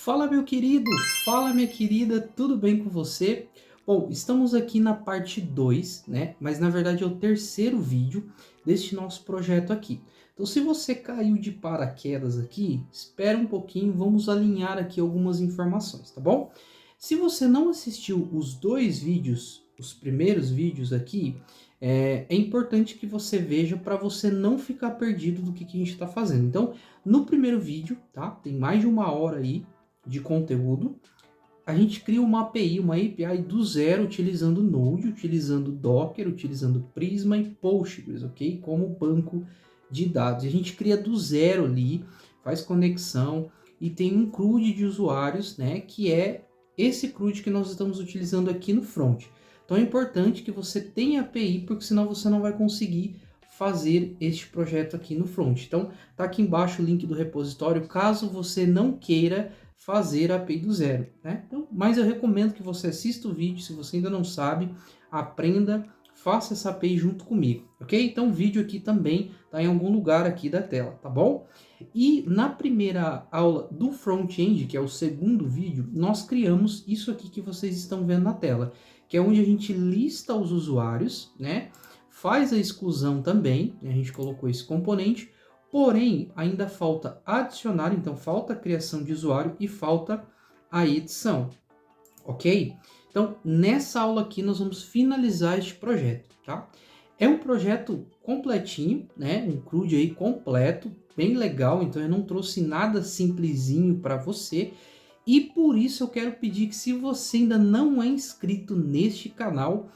Fala meu querido, fala minha querida, tudo bem com você? Bom, estamos aqui na parte 2, né? Mas na verdade é o terceiro vídeo deste nosso projeto aqui. Então se você caiu de paraquedas aqui, espera um pouquinho, vamos alinhar aqui algumas informações, tá bom? Se você não assistiu os dois vídeos, os primeiros vídeos aqui, é importante que você veja para você não ficar perdido do que a gente está fazendo. Então, no primeiro vídeo, tá? Tem mais de uma hora aí de conteúdo. A gente cria uma API do zero, utilizando Node, utilizando Docker, utilizando Prisma e Postgres, ok? Como banco de dados. E a gente cria do zero ali, faz conexão e tem um CRUD de usuários, né? Que é esse CRUD que nós estamos utilizando aqui no front. Então é importante que você tenha API, porque senão você não vai conseguir fazer este projeto aqui no front. Então tá aqui embaixo o link do repositório, caso você não queira fazer a API do zero, né? Então, mas eu recomendo que você assista o vídeo, se você ainda não sabe, aprenda, faça essa API junto comigo, ok? Então o vídeo aqui também está em algum lugar aqui da tela, tá bom? E na primeira aula do front-end, que é o segundo vídeo, nós criamos isso aqui que vocês estão vendo na tela, que é onde a gente lista os usuários, né? Faz a exclusão também, a gente colocou esse componente, porém, ainda falta adicionar, então falta a criação de usuário e falta a edição, ok? Então, nessa aula aqui nós vamos finalizar este projeto, tá? É um projeto completinho, né? Um CRUD aí completo, bem legal, então eu não trouxe nada simplesinho para você. E por isso eu quero pedir que, se você ainda não é inscrito neste canal,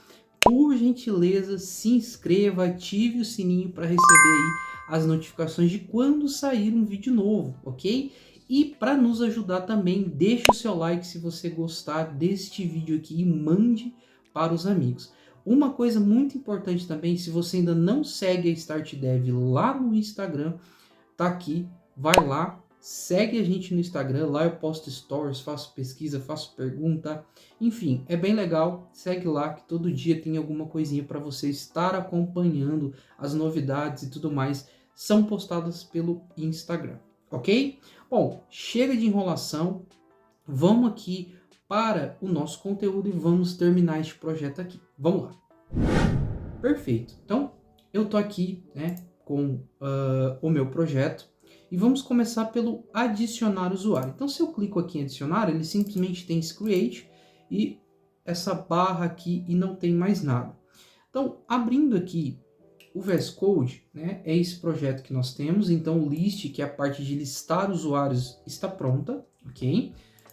por gentileza, se inscreva, ative o sininho para receber aí as notificações de quando sair um vídeo novo, ok? E para nos ajudar também, deixe o seu like se você gostar deste vídeo aqui e mande para os amigos. Uma coisa muito importante também, se você ainda não segue a Start Dev lá no Instagram, tá aqui, vai lá, segue a gente no Instagram, lá eu posto stories, faço pesquisa, faço pergunta, enfim, é bem legal, segue lá que todo dia tem alguma coisinha para você estar acompanhando, as novidades e tudo mais são postadas pelo Instagram, ok? Bom, chega de enrolação, vamos aqui para o nosso conteúdo e vamos terminar este projeto aqui, vamos lá. Perfeito, então eu tô aqui, né, com o meu projeto e vamos começar pelo adicionar usuário. Então se eu clico aqui em adicionar, ele simplesmente tem esse create e essa barra aqui e não tem mais nada. Então abrindo aqui o VS Code, né, é esse projeto que nós temos, então o list, que é a parte de listar usuários, está pronta, ok?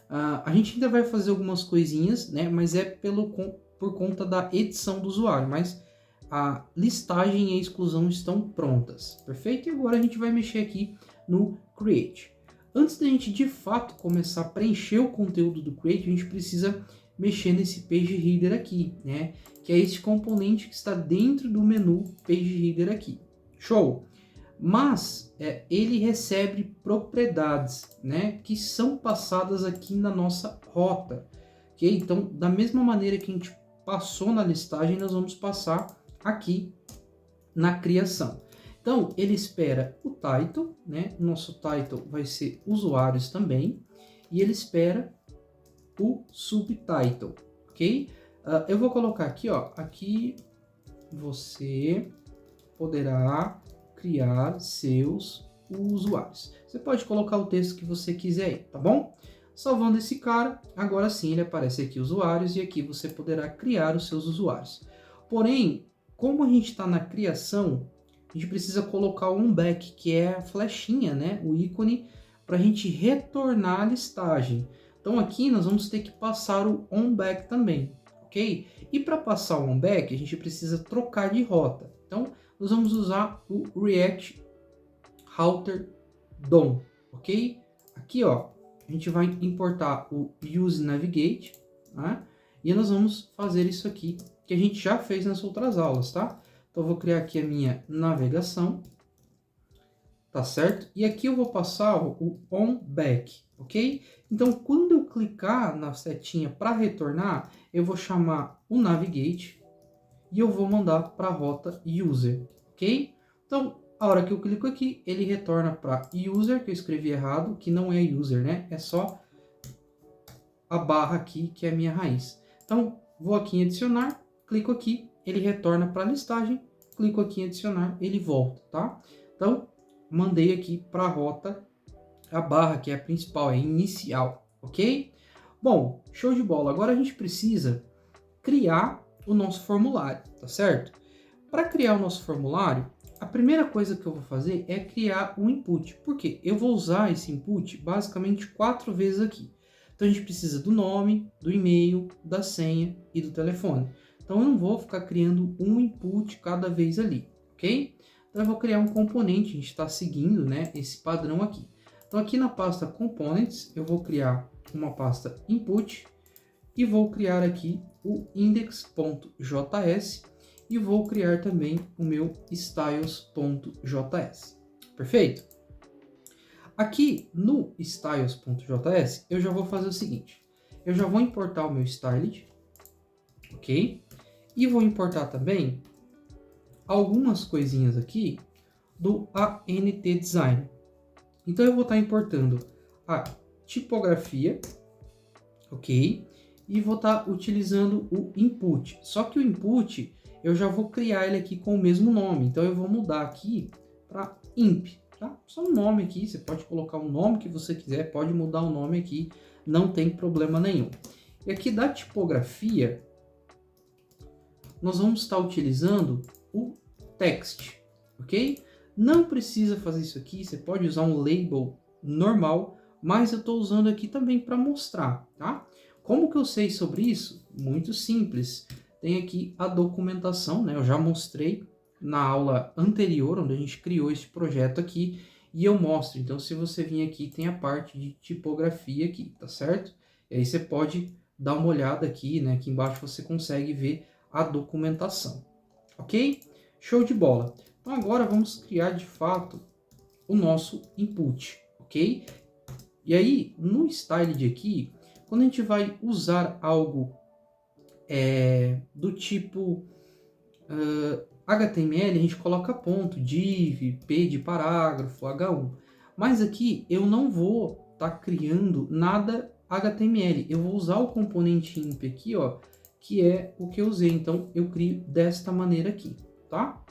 A gente ainda vai fazer algumas coisinhas, né, mas é por conta da edição do usuário, mas a listagem e a exclusão estão prontas, perfeito? E agora a gente vai mexer aqui no Create. Antes da gente de fato começar a preencher o conteúdo do Create, a gente precisa mexer nesse Page Reader aqui, né? Que é esse componente que está dentro do menu Page Reader aqui. Show! Mas ele recebe propriedades, né? Que são passadas aqui na nossa rota, ok? Então, da mesma maneira que a gente passou na listagem, nós vamos passar aqui na criação. Então, ele espera o title, né? Nosso title vai ser usuários também, e ele espera o subtitle, ok? Eu vou colocar aqui, ó, aqui você poderá criar seus usuários. Você pode colocar o texto que você quiser aí, tá bom? Salvando esse cara, agora sim ele aparece aqui usuários e aqui você poderá criar os seus usuários. Porém, como a gente está na criação, a gente precisa colocar o onBack, que é a flechinha, né? O ícone para a gente retornar a listagem. Então aqui nós vamos ter que passar o onBack também, ok? E para passar o onBack, a gente precisa trocar de rota. Então nós vamos usar o React Router DOM, ok? Aqui, ó, a gente vai importar o Use Navigate, né? E nós vamos fazer isso aqui, que a gente já fez nas outras aulas, tá? Então eu vou criar aqui a minha navegação, tá certo? E aqui eu vou passar o onBack, ok? Então quando eu clicar na setinha para retornar, eu vou chamar o Navigate e eu vou mandar para a rota User, ok? Então, a hora que eu clico aqui, ele retorna para User, que eu escrevi errado, que não é User, né? É só a barra aqui, que é a minha raiz. Então, vou aqui em adicionar, clico aqui, ele retorna para a listagem, clico aqui em adicionar, ele volta, tá? Então, mandei aqui para a rota a barra, que é a principal, é inicial, ok? Bom, show de bola. Agora a gente precisa criar o nosso formulário, tá certo? Para criar o nosso formulário, a primeira coisa que eu vou fazer é criar um input. Por quê? Eu vou usar esse input basicamente 4 vezes aqui. Então a gente precisa do nome, do e-mail, da senha e do telefone. Então eu não vou ficar criando um input cada vez ali, ok? Então eu vou criar um componente, a gente está seguindo, né, esse padrão aqui. Então aqui na pasta Components eu vou criar uma pasta Input e vou criar aqui o index.js e vou criar também o meu styles.js. Perfeito? Aqui no styles.js eu já vou fazer o seguinte, eu já vou importar o meu styled, ok? E vou importar também algumas coisinhas aqui do ANT Design. Então eu vou estar importando a tipografia, ok? E vou estar utilizando o input. Só que o input eu já vou criar ele aqui com o mesmo nome. Então eu vou mudar aqui para imp, tá? Só um nome aqui, você pode colocar o nome que você quiser, pode mudar o nome aqui, não tem problema nenhum. E aqui da tipografia, nós vamos estar utilizando o text, ok? Não precisa fazer isso aqui, você pode usar um label normal, mas eu estou usando aqui também para mostrar, tá? Como que eu sei sobre isso? Muito simples. Tem aqui a documentação, né? Eu já mostrei na aula anterior, onde a gente criou esse projeto aqui, e eu mostro. Então, se você vir aqui, tem a parte de tipografia aqui, tá certo? E aí você pode dar uma olhada aqui, né? Aqui embaixo você consegue ver a documentação, ok? Show de bola. Então agora vamos criar de fato o nosso input, ok? E aí no styled aqui, quando a gente vai usar algo do tipo HTML, a gente coloca ponto, div, p de parágrafo, h1. Mas aqui eu não vou estar criando nada HTML, eu vou usar o componente imp aqui, ó, que é o que eu usei. Então eu crio desta maneira aqui, tá?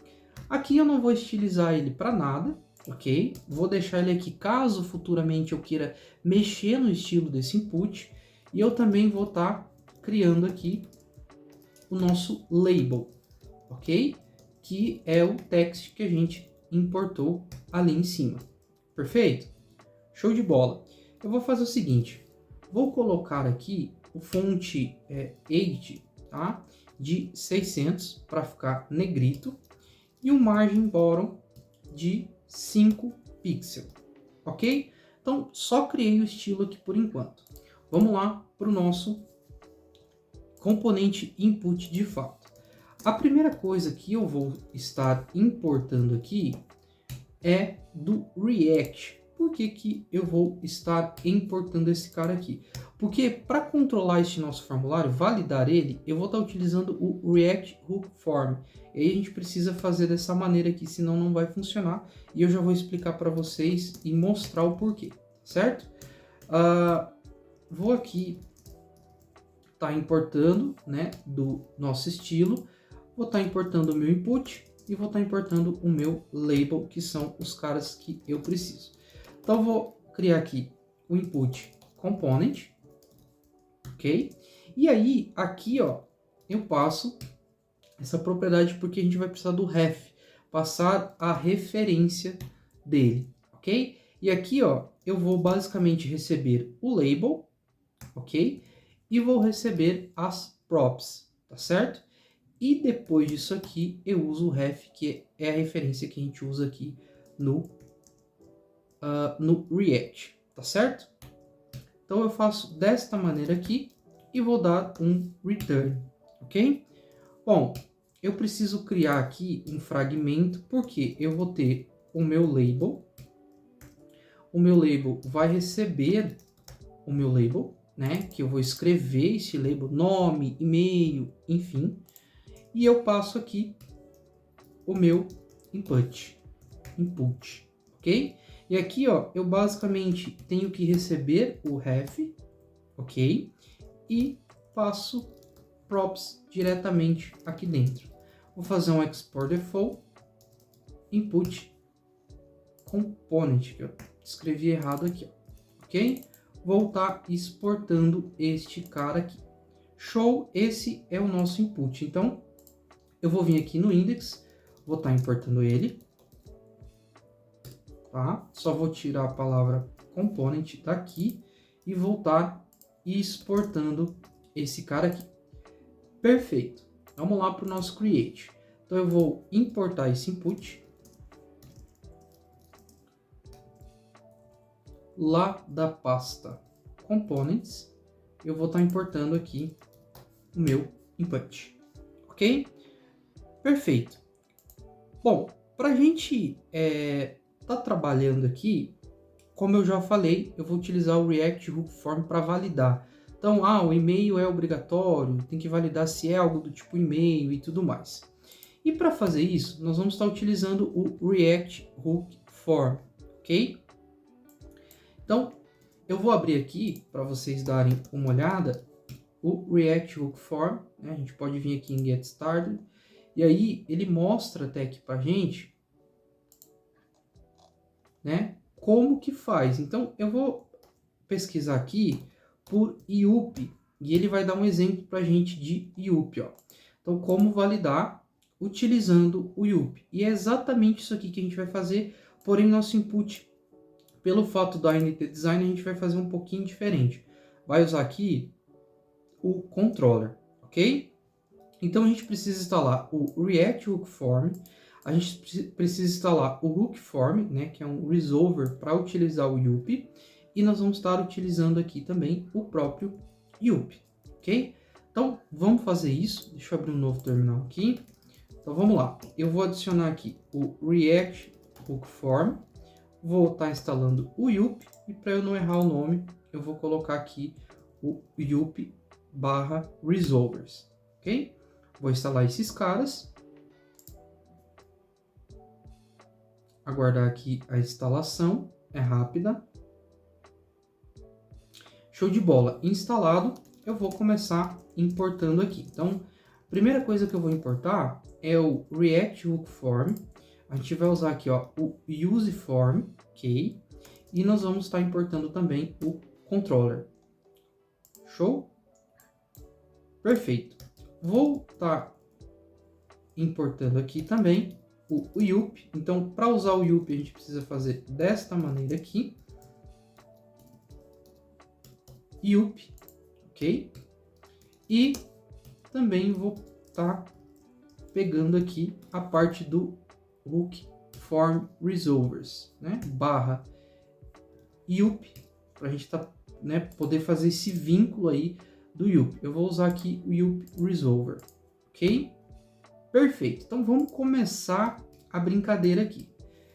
Aqui eu não vou estilizar ele para nada, ok? Vou deixar ele aqui caso futuramente eu queira mexer no estilo desse input. E eu também vou estar criando aqui o nosso label, ok? Que é o text que a gente importou ali em cima. Perfeito? Show de bola. Eu vou fazer o seguinte, vou colocar aqui o fonte Edge, tá? De 600 para ficar negrito. E o margin bottom de 5 pixels, ok? Então, só criei o estilo aqui por enquanto. Vamos lá para o nosso componente input de fato. A primeira coisa que eu vou estar importando aqui é do React. Por que eu vou estar importando esse cara aqui? Porque para controlar este nosso formulário, validar ele, eu vou estar utilizando o React Hook Form. E aí a gente precisa fazer dessa maneira aqui, senão não vai funcionar. E eu já vou explicar para vocês e mostrar o porquê, certo? Vou aqui estar importando, né, do nosso estilo. Vou estar importando o meu input e vou estar importando o meu label, que são os caras que eu preciso. Então, eu vou criar aqui o input component, ok? E aí, aqui, ó, eu passo essa propriedade porque a gente vai precisar do ref, passar a referência dele, ok? E aqui, ó, eu vou basicamente receber o label, ok? E vou receber as props, tá certo? E depois disso aqui, eu uso o ref, que é a referência que a gente usa aqui no React, tá certo? Então eu faço desta maneira aqui e vou dar um return, ok? Bom, eu preciso criar aqui um fragmento, porque eu vou ter o meu label vai receber o meu label, né? Que eu vou escrever esse label, nome, e-mail, enfim. E eu passo aqui o meu input, ok? E aqui, ó, eu basicamente tenho que receber o ref, ok? e passo props diretamente aqui dentro. Vou fazer um export default input component, que eu escrevi errado aqui, ó, ok? Vou estar exportando este cara aqui. Show, esse é o nosso input. Então, eu vou vir aqui no index, vou estar importando ele, tá? Só vou tirar a palavra component daqui e vou estar exportando esse cara aqui. Perfeito. Vamos lá para o nosso create. Então, eu vou importar esse input lá da pasta components. Eu vou estar importando aqui o meu input, ok? Perfeito. Bom, para a gente tá trabalhando aqui, como eu já falei, eu vou utilizar o React Hook Form para validar. Então, o e-mail é obrigatório, tem que validar se é algo do tipo e-mail e tudo mais. E para fazer isso, nós vamos estar utilizando o React Hook Form, ok? Então, eu vou abrir aqui para vocês darem uma olhada o React Hook Form, né? A gente pode vir aqui em Get Started, e aí ele mostra até aqui para a gente, né, como que faz. Então, eu vou pesquisar aqui por IUP, e ele vai dar um exemplo para a gente de IUP, ó. Então, como validar utilizando o IUP. E é exatamente isso aqui que a gente vai fazer, porém nosso input, pelo fato da NT Design, a gente vai fazer um pouquinho diferente. Vai usar aqui o controller, ok? Então a gente precisa instalar o React Hook Form, a gente precisa instalar o Hook Form, né, que é um resolver para utilizar o IUP, e nós vamos estar utilizando aqui também o próprio IUP, ok? Então vamos fazer isso. Deixa eu abrir um novo terminal aqui. Então vamos lá. Eu vou adicionar aqui o React Hook Form, vou estar instalando o IUP, e para eu não errar o nome, eu vou colocar aqui o IUP/resolvers, ok? Vou instalar esses caras. Aguardar aqui a instalação, é rápida. Show de bola, instalado, eu vou começar importando aqui. Então, a primeira coisa que eu vou importar é o React Hook Form. A gente vai usar aqui, ó, o Use Form, ok? E nós vamos estar importando também o controller. Show? Perfeito. Vou estar importando aqui também o IUP. Então, para usar o IUP, a gente precisa fazer desta maneira aqui. IUP, ok? E também vou estar pegando aqui a parte do Hook Form Resolvers, né? Barra IUP, para a gente né, poder fazer esse vínculo aí do IUP. Eu vou usar aqui o IUP Resolver, ok? Perfeito, então vamos começar a brincadeira aqui.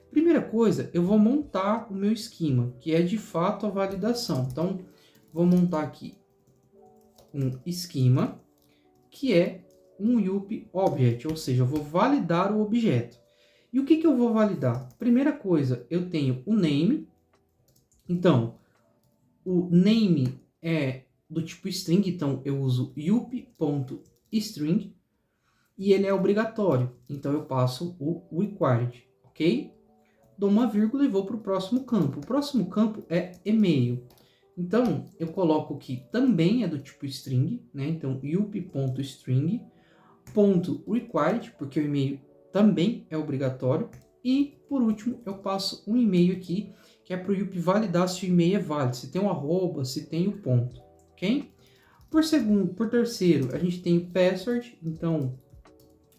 Primeira coisa, eu vou montar o meu esquema, que é de fato a validação. Então, vou montar aqui um esquema, que é um IUP Object, ou seja, eu vou validar o objeto. E o que eu vou validar? Primeira coisa, eu tenho o name. Então, o name é do tipo string, então eu uso IUP.string. E ele é obrigatório, então eu passo o required, ok? Dou uma vírgula e vou para o próximo campo. O próximo campo é e-mail. Então, eu coloco que também é do tipo string, né? Então, IUP.string, ponto required, porque o e-mail também é obrigatório. E, por último, eu passo um e-mail aqui, que é para o IUP validar se o e-mail é válido, se tem um arroba, se tem o ponto, ok? Por terceiro, a gente tem o password, então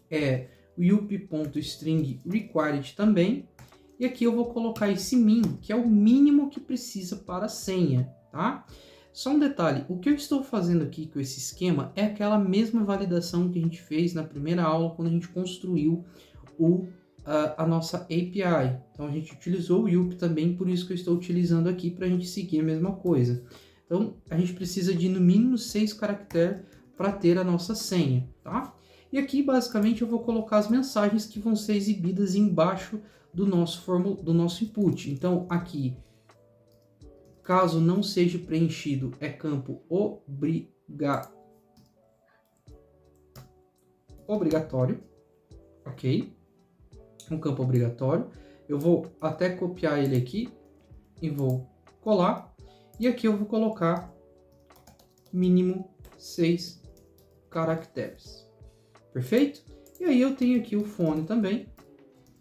é o IUP.string required também. E aqui eu vou colocar esse min, que é o mínimo que precisa para a senha, tá? Só um detalhe, o que eu estou fazendo aqui com esse esquema é aquela mesma validação que a gente fez na primeira aula, quando a gente construiu a nossa API. Então a gente utilizou o IUP também, por isso que eu estou utilizando aqui para a gente seguir a mesma coisa. Então a gente precisa de no mínimo 6 caracteres para ter a nossa senha, tá? E aqui, basicamente, eu vou colocar as mensagens que vão ser exibidas embaixo do nosso input. Então, aqui, caso não seja preenchido, é campo obrigatório, ok? Um campo obrigatório. Eu vou até copiar ele aqui e vou colar. E aqui eu vou colocar mínimo 6 caracteres. Perfeito? E aí eu tenho aqui o fone também,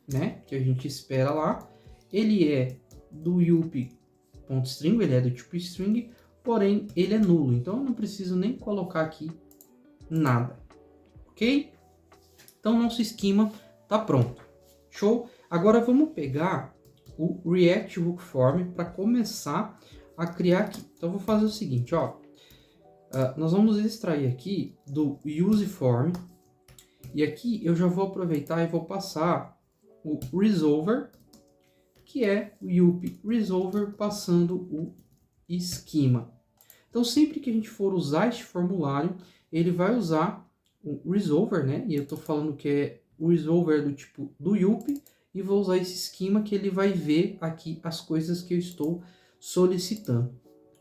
né? Que a gente espera lá. Ele é do yup.string, ele é do tipo string, porém ele é nulo. Então eu não preciso nem colocar aqui nada, ok? Então nosso esquema tá pronto. Show? Agora vamos pegar o React Hook Form para começar a criar aqui. Então eu vou fazer o seguinte, ó. Nós vamos extrair aqui do useForm. E aqui eu já vou aproveitar e vou passar o Resolver, que é o Yup Resolver passando o esquema. Então sempre que a gente for usar este formulário, ele vai usar o Resolver, né? E eu estou falando que é o Resolver do tipo do Yup, e vou usar esse esquema que ele vai ver aqui as coisas que eu estou solicitando,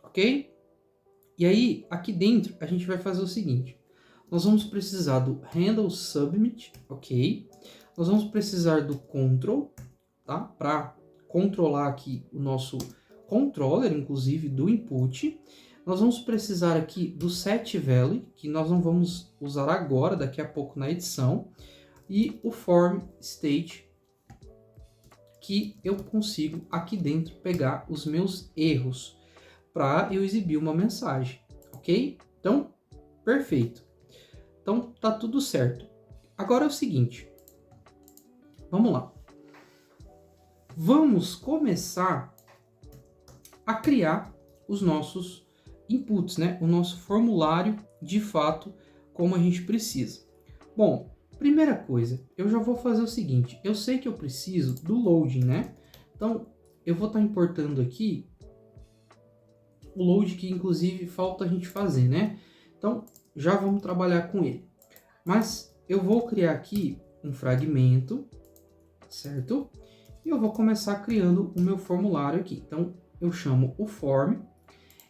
ok? E aí, aqui dentro, a gente vai fazer o seguinte. Nós vamos precisar do handle submit, ok? Nós vamos precisar do control, tá? Para controlar aqui o nosso controller, inclusive do input. Nós vamos precisar aqui do setValue, que nós não vamos usar agora, daqui a pouco na edição. E o form state, que eu consigo aqui dentro pegar os meus erros para eu exibir uma mensagem, ok? Então, perfeito. Então, tá tudo certo. Agora é o seguinte, vamos lá. Vamos começar a criar os nossos inputs, né? O nosso formulário, de fato, como a gente precisa. Bom, primeira coisa, eu já vou fazer o seguinte. Eu sei que eu preciso do loading, né? Então, eu vou estar importando aqui o load que, inclusive, falta a gente fazer, né? Então, já vamos trabalhar com ele. Mas eu vou criar aqui um fragmento, certo? E eu vou começar criando o meu formulário aqui. Então, eu chamo o form.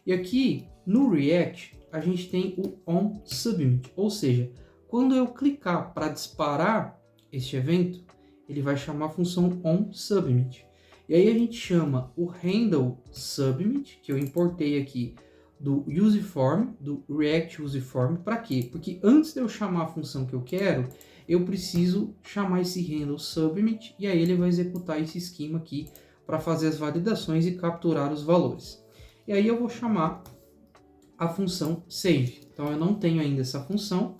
E aqui, no React, a gente tem o onSubmit. Ou seja, quando eu clicar para disparar este evento, ele vai chamar a função onSubmit. E aí a gente chama o handle submit, que eu importei aqui do useForm, do React useForm, para quê? Porque antes de eu chamar a função que eu quero, eu preciso chamar esse handle submit, e aí ele vai executar esse esquema aqui para fazer as validações e capturar os valores. E aí eu vou chamar a função save. Então eu não tenho ainda essa função.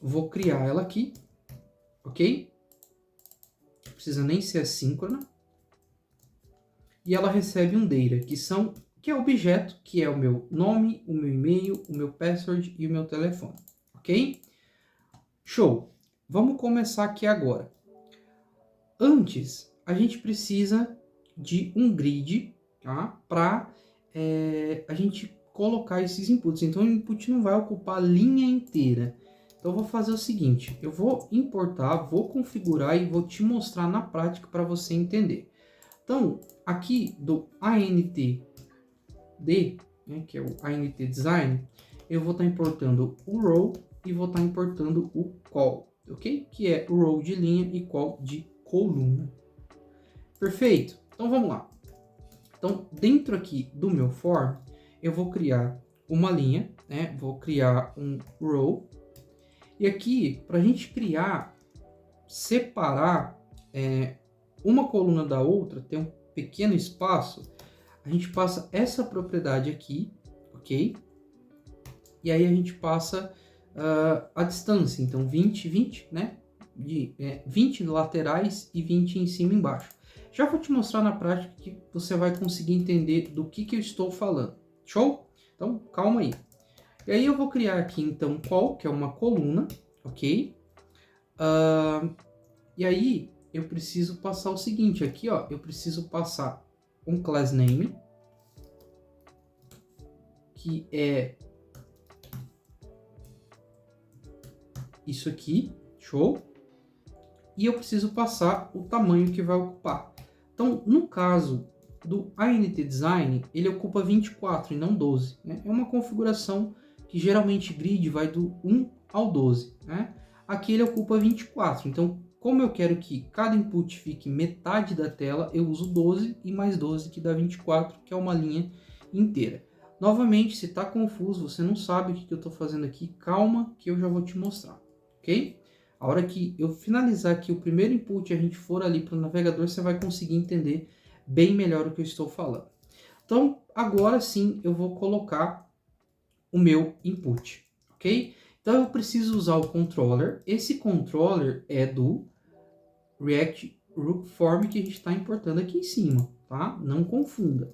Vou criar ela aqui, ok? Não precisa nem ser assíncrona. E ela recebe um data, que é o objeto, que é o meu nome, o meu e-mail, o meu password e o meu telefone, ok? Show! Vamos começar aqui agora. Antes, a gente precisa de um grid, tá? Para a gente colocar esses inputs. Então, o input não vai ocupar a linha inteira. Então, eu vou fazer o seguinte, eu vou importar, vou configurar e vou te mostrar na prática para você entender. Então, aqui do ANTD, né, que é o ANT Design, eu vou estar importando o row e vou estar importando o call, ok? Que é o row de linha e call de coluna. Perfeito? Então, vamos lá. Então, dentro aqui do meu form, eu vou criar uma linha, né? Vou criar um row. E aqui, para a gente criar, separar uma coluna da outra, tem um pequeno espaço, a gente passa essa propriedade aqui, ok? E aí a gente passa a distância, então 20, 20, né? 20 laterais e 20 em cima e embaixo. Já vou te mostrar na prática que você vai conseguir entender do que eu estou falando. Show? Então, calma aí. E aí eu vou criar aqui, então, call, que é uma coluna, ok? E aí eu preciso passar o seguinte, aqui, ó, eu preciso passar um class name, que é isso aqui, show? e eu preciso passar o tamanho que vai ocupar. Então, no caso do INT Design, ele ocupa 24 e não 12. Né? É uma configuração que geralmente grid vai do 1 ao 12. Né? Aqui ele ocupa 24, então como eu quero que cada input fique metade da tela, eu uso 12 e mais 12 que dá 24, que é uma linha inteira. Novamente, se está confuso, você não sabe o que eu estou fazendo aqui, calma que eu já vou te mostrar, ok? A hora que eu finalizar aqui o primeiro input e a gente for ali para o navegador, você vai conseguir entender bem melhor o que eu estou falando. Então, agora sim eu vou colocar o meu input, ok? Então eu preciso usar o controller. Esse controller é do React Roup Form que a gente está importando aqui em cima, tá? Não confunda.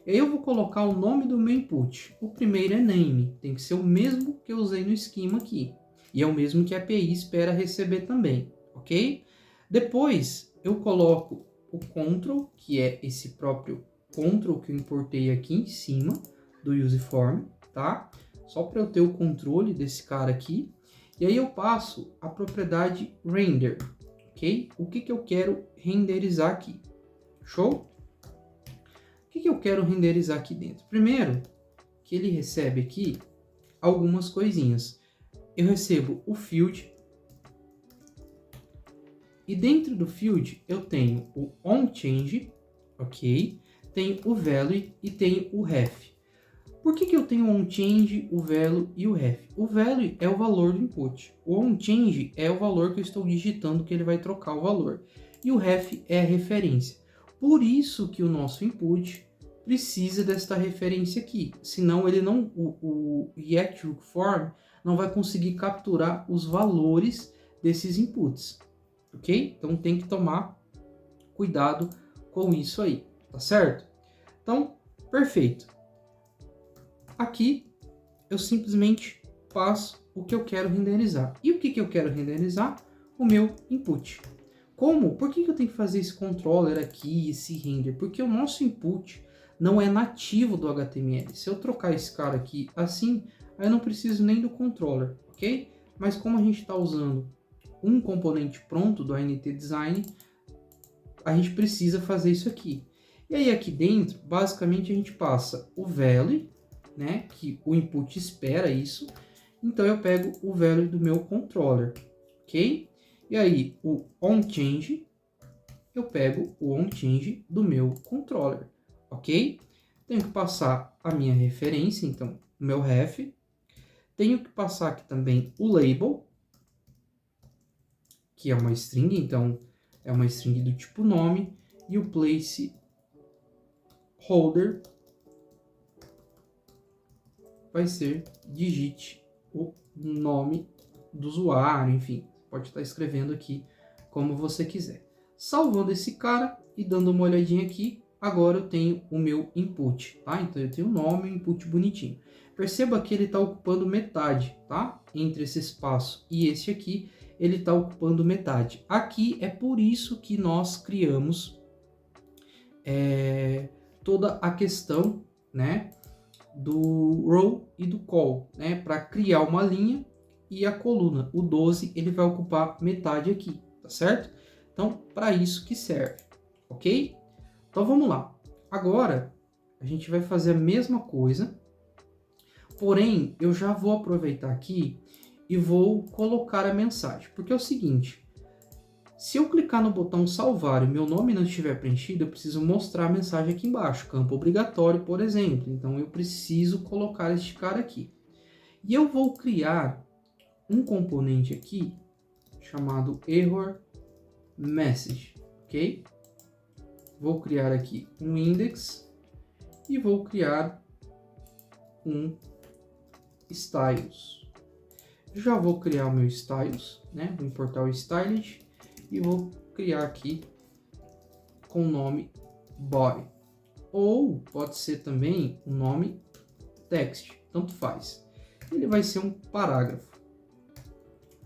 E aí eu vou colocar o nome do meu input. O primeiro é name, tem que ser o mesmo que eu usei no esquema aqui. E é o mesmo que a API espera receber também, ok? Depois eu coloco o control, que é esse próprio control que eu importei aqui em cima do useform, tá? Só para eu ter o controle desse cara aqui. E aí eu passo a propriedade render, ok? O que eu quero renderizar aqui? Show? O que eu quero renderizar aqui dentro? Primeiro, que ele recebe aqui algumas coisinhas. Eu recebo o field. E dentro do field eu tenho o onChange, ok? Tenho o value e tenho o ref. Por que eu tenho o onChange, o value e o ref? O value é o valor do input. O onChange é o valor que eu estou digitando que ele vai trocar o valor. E o ref é a referência. Por isso que o nosso input precisa desta referência aqui. Senão ele não, o React Hook Form não vai conseguir capturar os valores desses inputs. Ok? Então tem que tomar cuidado com isso aí. Tá certo? Então, perfeito. Aqui eu simplesmente passo o que eu quero renderizar. E o que eu quero renderizar? O meu input. Como? Por que eu tenho que fazer esse controller aqui, esse render? Porque o nosso input não é nativo do HTML. Se eu trocar esse cara aqui assim, aí eu não preciso nem do controller, ok? Mas como a gente está usando um componente pronto do INT Design, a gente precisa fazer isso aqui. E aí aqui dentro, basicamente a gente passa o value, né, que o input espera isso. Então eu pego o value do meu controller, ok? E aí o onChange, eu pego o onChange do meu controller, ok? Tenho que passar a minha referência, então o meu ref. Tenho que passar aqui também o label, que é uma string, então é uma string do tipo nome, e o placeholder vai ser digite o nome do usuário, enfim, pode estar escrevendo aqui como você quiser. Salvando esse cara e dando uma olhadinha aqui, agora eu tenho o meu input, tá? Então eu tenho o nome e o input bonitinho. Perceba que ele está ocupando metade, tá? Entre esse espaço e este aqui, ele está ocupando metade. Aqui é por isso que nós criamos toda a questão, né, do row e do call, né, para criar uma linha e a coluna. O 12 ele vai ocupar metade aqui, tá certo? Então, para isso que serve, ok? Então vamos lá. Agora a gente vai fazer a mesma coisa, porém eu já vou aproveitar aqui e vou colocar a mensagem, porque é o seguinte: se eu clicar no botão salvar e meu nome não estiver preenchido, eu preciso mostrar a mensagem aqui embaixo, campo obrigatório, por exemplo. Então eu preciso colocar este cara aqui. E eu vou criar um componente aqui chamado error message, ok? Vou criar aqui um index e vou criar um styles. Já vou criar o meu styles, né? Vou importar o styled e vou criar aqui com o nome body. Ou pode ser também o nome text, tanto faz. Ele vai ser um parágrafo.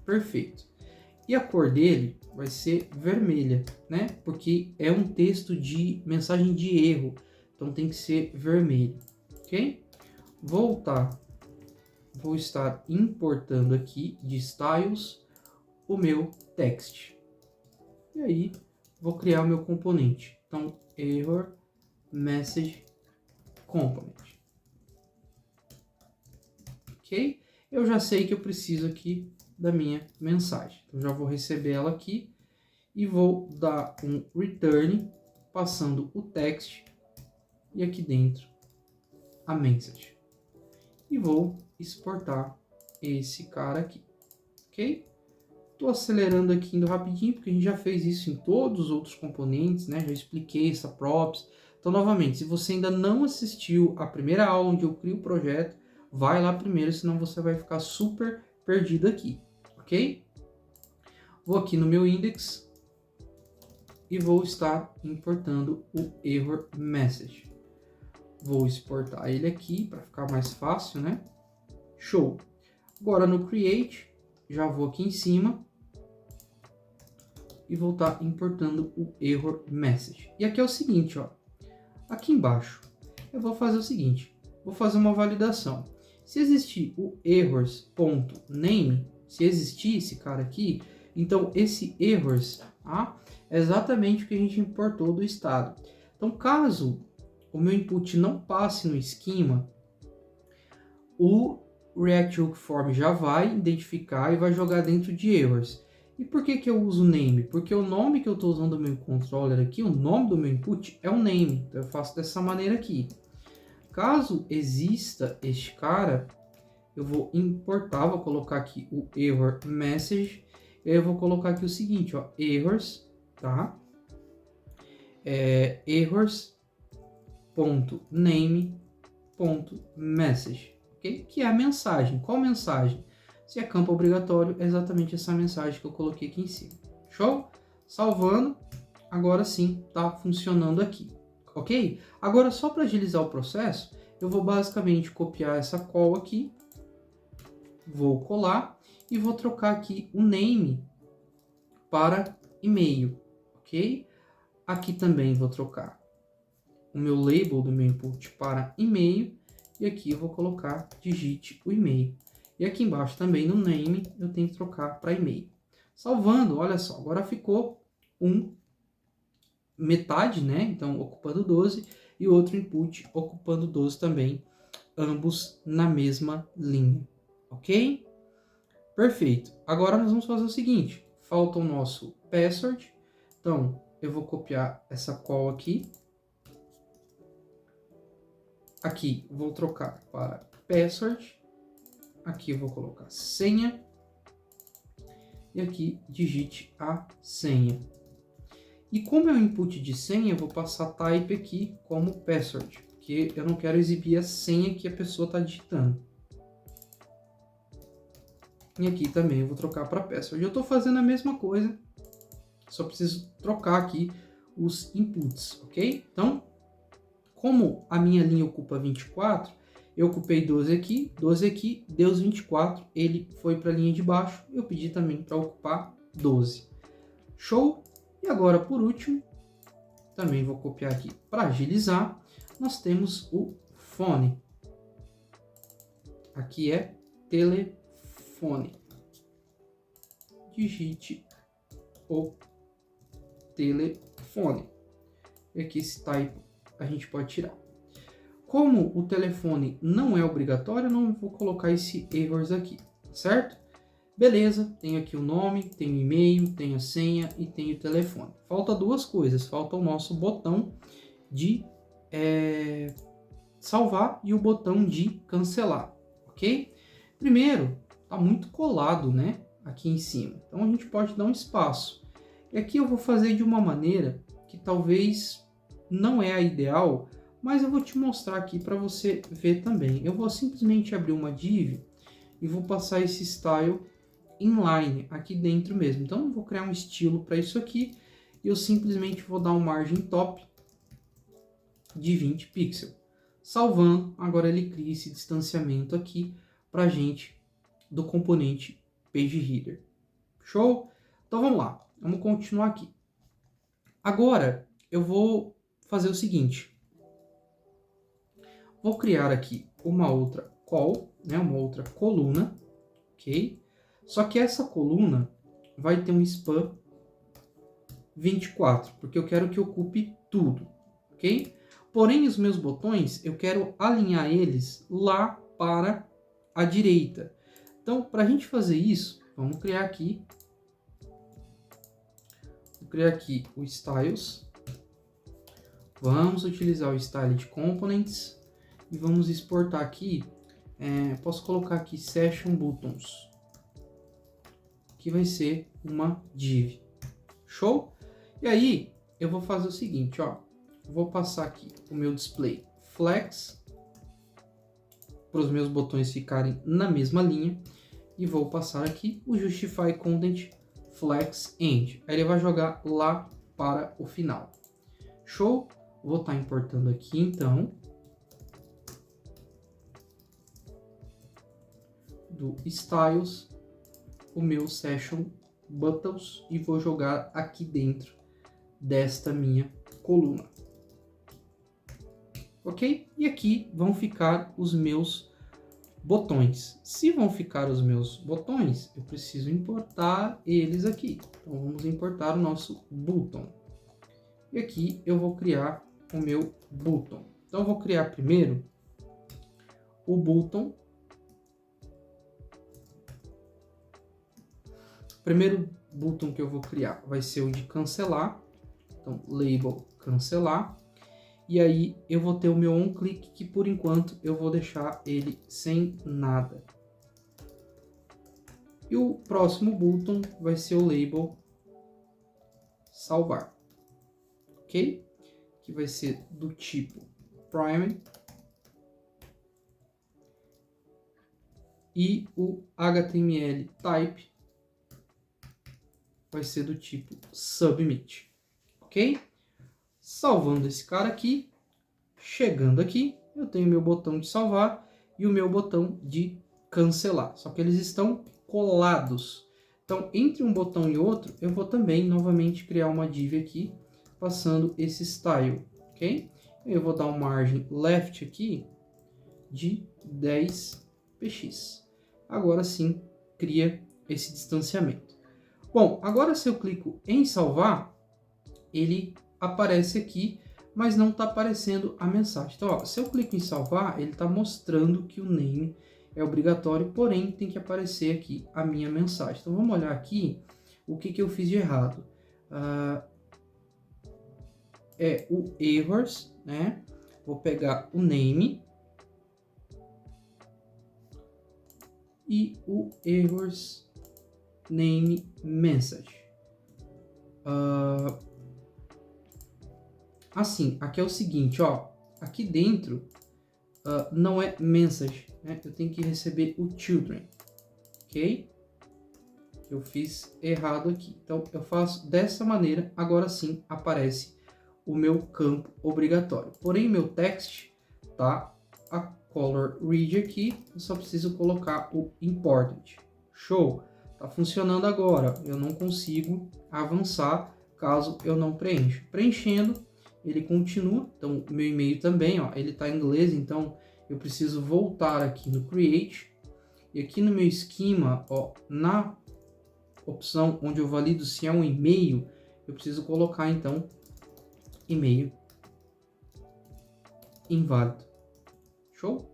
Perfeito. E a cor dele vai ser vermelha, né? Porque é um texto de mensagem de erro, então tem que ser vermelho, ok? Voltar. Vou estar importando aqui de styles o meu text. E aí, vou criar o meu componente. Então, error message component. Ok? Eu já sei que eu preciso aqui da minha mensagem. Então, já vou receber ela aqui e vou dar um return, passando o text e aqui dentro a message. E vou exportar esse cara aqui, ok? Estou acelerando aqui, indo rapidinho, porque a gente já fez isso em todos os outros componentes, né? Já expliquei essa props. Então, novamente, se você ainda não assistiu a primeira aula onde eu crio o projeto, vai lá primeiro, senão você vai ficar super perdido aqui, ok? Vou aqui no meu index e vou estar importando o error message. Vou exportar ele aqui para ficar mais fácil, né? Show! Agora no create, já vou aqui em cima e vou estar importando o error message. E aqui é o seguinte, ó. Aqui embaixo, eu vou fazer o seguinte. Vou fazer uma validação. Se existir o errors.name, se existir esse cara aqui, então esse errors é exatamente o que a gente importou do estado. Então, caso o meu input não passe no esquema, o React Hook Form já vai identificar e vai jogar dentro de errors. E por que eu uso name? Porque o nome que eu estou usando no meu controller aqui, o nome do meu input é o name. Então eu faço dessa maneira aqui. Caso exista este cara, eu vou importar, vou colocar aqui o error message. E aí eu vou colocar aqui o seguinte, ó, errors, tá? Errors.name.message. Que é a mensagem. Qual mensagem? Se é campo obrigatório, é exatamente essa mensagem que eu coloquei aqui em cima. Show? Salvando. Agora sim, está funcionando aqui. Ok? Agora, só para agilizar o processo, eu vou basicamente copiar essa call aqui. Vou colar e vou trocar aqui o name para e-mail. Ok? Aqui também vou trocar o meu label do meu input para e-mail. E aqui eu vou colocar digite o e-mail. E aqui embaixo também no name eu tenho que trocar para e-mail. Salvando, olha só, agora ficou metade, né? Então ocupando 12 e outro input ocupando 12 também, ambos na mesma linha, ok? Perfeito. Agora nós vamos fazer o seguinte, falta o nosso password. Então eu vou copiar essa call aqui. Aqui vou trocar para password. Aqui eu vou colocar senha. E aqui digite a senha. E como é o input de senha, eu vou passar type aqui como password. Porque eu não quero exibir a senha que a pessoa está digitando. E aqui também eu vou trocar para password. Eu estou fazendo a mesma coisa. Só preciso trocar aqui os inputs, ok? Então, como a minha linha ocupa 24, eu ocupei 12 aqui, deu os 24, ele foi para a linha de baixo, eu pedi também para ocupar 12. Show? E agora, por último, também vou copiar aqui para agilizar, nós temos o fone. Aqui é telefone. Digite o telefone. E aqui esse type a gente pode tirar. Como o telefone não é obrigatório, eu não vou colocar esse errors aqui, certo? Beleza, tenho aqui o nome, tenho o e-mail, tenho a senha e tenho o telefone. Falta duas coisas, falta o nosso botão de salvar e o botão de cancelar, ok? Primeiro, está muito colado, né, aqui em cima, então a gente pode dar um espaço. E aqui eu vou fazer de uma maneira que talvez não é a ideal, mas eu vou te mostrar aqui para você ver também. Eu vou simplesmente abrir uma div e vou passar esse style inline aqui dentro mesmo. Então eu vou criar um estilo para isso aqui e eu simplesmente vou dar um margin top de 20 pixels. Salvando, agora ele cria esse distanciamento aqui para a gente do componente PageReader. Show? Então vamos lá, vamos continuar aqui. Agora eu vou fazer o seguinte, vou criar aqui uma outra call, né, uma outra coluna, ok? Só que essa coluna vai ter um span 24, porque eu quero que ocupe tudo, ok? Porém, os meus botões, eu quero alinhar eles lá para a direita. Então, para a gente fazer isso, vamos criar aqui. Vou criar aqui o Styles. Vamos utilizar o Styled Components e vamos exportar aqui. Posso colocar aqui Session Buttons, que vai ser uma div. Show? E aí, eu vou fazer o seguinte, ó. Vou passar aqui o meu display flex para os meus botões ficarem na mesma linha e vou passar aqui o justify content flex end. Aí ele vai jogar lá para o final. Show? Vou estar importando aqui então do styles o meu session buttons e vou jogar aqui dentro desta minha coluna. Ok? E aqui vão ficar os meus botões. Se vão ficar os meus botões, eu preciso importar eles aqui. Então vamos importar o nosso button. E aqui eu vou criar o meu button. Então eu vou criar primeiro o button. O primeiro button que eu vou criar vai ser o de cancelar. Então label cancelar. E aí eu vou ter o meu onClick, que por enquanto eu vou deixar ele sem nada. E o próximo button vai ser o label salvar. Ok? Que vai ser do tipo primary. E o HTML type vai ser do tipo submit. Ok? Salvando esse cara aqui, chegando aqui, eu tenho meu botão de salvar e o meu botão de cancelar. Só que eles estão colados. Então, entre um botão e outro, eu vou também novamente criar uma div aqui, passando esse style, ok? Eu vou dar uma margem left aqui de 10 px. Agora sim, cria esse distanciamento. Bom, agora se eu clico em salvar, ele aparece aqui, mas não está aparecendo a mensagem. Então, ó, se eu clico em salvar, ele está mostrando que o name é obrigatório, porém tem que aparecer aqui a minha mensagem. Então, vamos olhar aqui o que eu fiz de errado. É o errors, né? Vou pegar o name e o errors name message. Assim, aqui é o seguinte, ó, aqui dentro não é message, né? Eu tenho que receber o children, ok? Eu fiz errado aqui. Então, eu faço dessa maneira, agora sim aparece o meu campo obrigatório. Porém, meu text tá a color read aqui, eu só preciso colocar o important. Show! Tá funcionando agora, eu não consigo avançar caso eu não preencha. Preenchendo, ele continua, então meu e-mail também, ó, ele está em inglês, então eu preciso voltar aqui no Create, e aqui no meu esquema, ó, na opção onde eu valido se é um e-mail, eu preciso colocar então e-mail inválido. Show?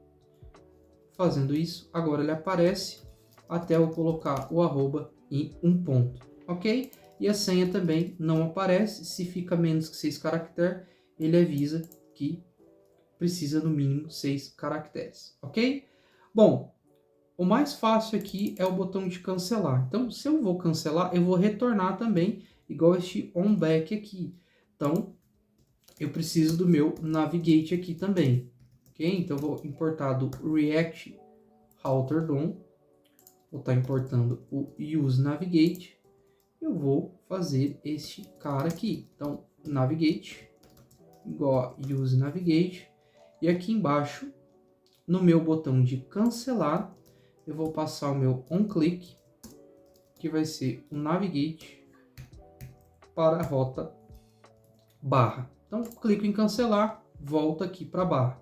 Fazendo isso, agora ele aparece até eu colocar o arroba em um ponto, ok? E a senha também não aparece. Se fica menos que 6 caracteres, ele avisa que precisa no mínimo 6 caracteres, ok? Bom, o mais fácil aqui é o botão de cancelar. Então, se eu vou cancelar, eu vou retornar também, igual este onBack aqui. Então, eu preciso do meu navigate aqui também, ok? Então, eu vou importar do React Router DOM. Vou estar importando o use navigate. Eu vou fazer este cara aqui. Então, navigate igual a use navigate. E aqui embaixo, no meu botão de cancelar, eu vou passar o meu onClick, que vai ser o navigate para a rota barra. Então, clico em cancelar, volta aqui para a barra,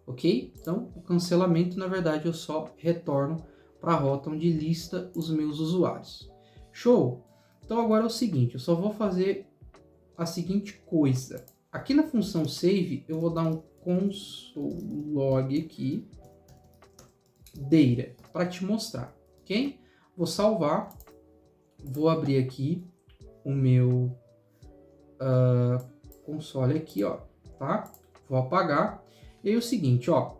ok? Então, o cancelamento, na verdade, eu só retorno para a rota onde lista os meus usuários. Show? Então, agora é o seguinte, eu só vou fazer a seguinte coisa. Aqui na função save, eu vou dar um console log aqui, data, para te mostrar, ok? Vou salvar, vou abrir aqui o meu console aqui, ó, tá? Vou apagar. E aí é o seguinte, ó,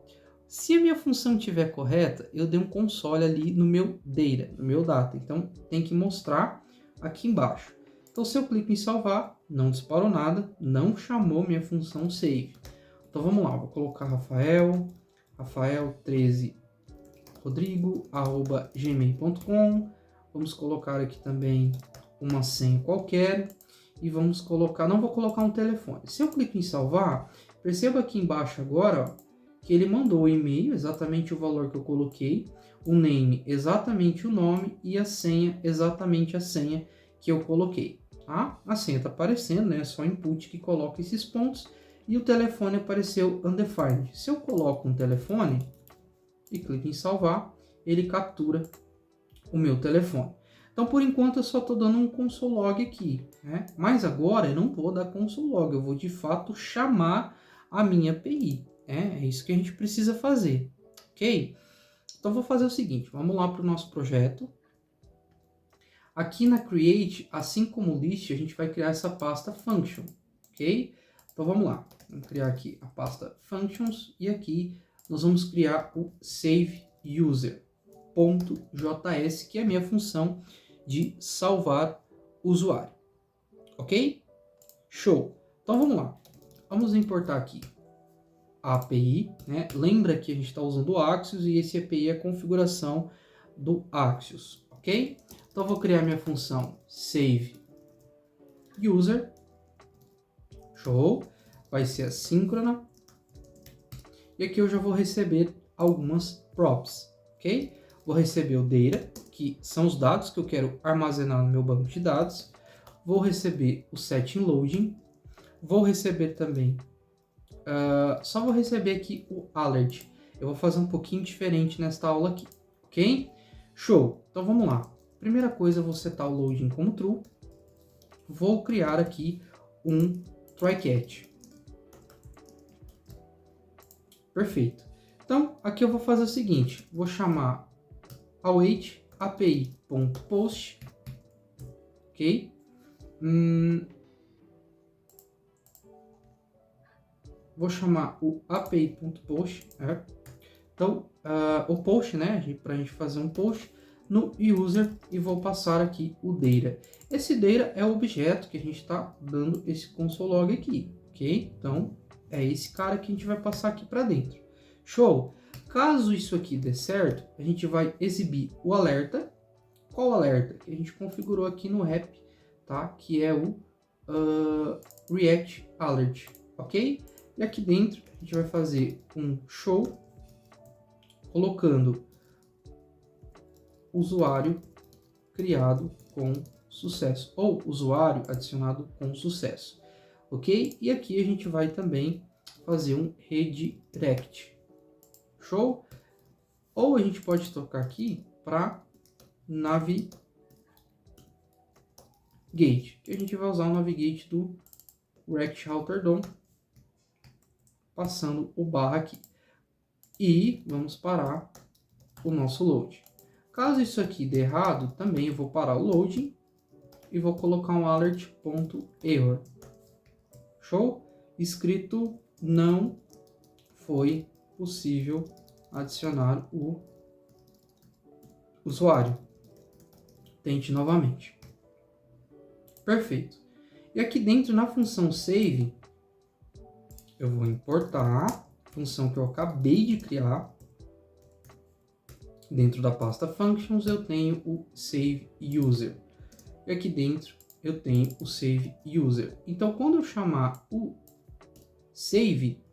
se a minha função estiver correta, eu dei um console ali no meu data, no meu data. Então, tem que mostrar aqui embaixo. Então, se eu clico em salvar, não disparou nada, não chamou minha função save. Então, vamos lá, vou colocar Rafael13 rodrigo@gmail.com. Vamos colocar aqui também uma senha qualquer e vamos colocar, não vou colocar um telefone. Se eu clico em salvar, perceba aqui embaixo agora, ó, que ele mandou o e-mail, exatamente o valor que eu coloquei, o name, exatamente o nome e a senha, exatamente a senha que eu coloquei. Tá? A senha está aparecendo, né? É só input que coloca esses pontos e o telefone apareceu undefined. Se eu coloco um telefone e clico em salvar, ele captura o meu telefone. Então, por enquanto, eu só estou dando um console log aqui, né? Mas agora eu não vou dar console log, eu vou de fato chamar a minha API. É isso que a gente precisa fazer, ok? Então, vou fazer o seguinte, vamos lá para o nosso projeto. Aqui na Create, assim como List, a gente vai criar essa pasta Function, ok? Então, vamos lá. Vamos criar aqui a pasta Functions e aqui nós vamos criar o Save User.js, que é a minha função de salvar o usuário, ok? Show! Então vamos lá, vamos importar aqui a API, né? Lembra que a gente está usando o Axios e esse API é a configuração do Axios, ok? Então eu vou criar minha função save user, show, vai ser assíncrona, e aqui eu já vou receber algumas props, ok? Vou receber o data, que são os dados que eu quero armazenar no meu banco de dados. Vou receber o setting loading. Vou receber também, só vou receber aqui o alert. Eu vou fazer um pouquinho diferente nesta aula aqui, ok? Show! Então vamos lá. Primeira coisa, eu vou setar o loading como true. Vou criar aqui um try catch. Perfeito. Então, aqui eu vou fazer o seguinte, vou chamar await api.post, ok? Vou chamar o api.post, né? Então, o post, né, para a gente fazer um post no user e vou passar aqui o data. Esse data é o objeto que a gente está dando esse console log aqui, ok? Então, é esse cara que a gente vai passar aqui para dentro. Show! Caso isso aqui dê certo, a gente vai exibir o alerta. Qual alerta? Que a gente configurou aqui no app, tá? Que é o React Alert, ok? E aqui dentro a gente vai fazer um show, colocando usuário criado com sucesso, ou usuário adicionado com sucesso, ok? E aqui a gente vai também fazer um redirect. Show? Ou a gente pode tocar aqui para navigate, que a gente vai usar o navigate do React Router DOM, passando o barra aqui. E vamos parar o nosso load. Caso isso aqui dê errado, também eu vou parar o loading e vou colocar um alert.error. Show? Escrito não foi possível adicionar o usuário. Tente novamente. Perfeito. E aqui dentro, na função save, eu vou importar a função que eu acabei de criar. Dentro da pasta Functions, eu tenho o Save User. E aqui dentro, eu tenho o Save User. Então, quando eu chamar o Save,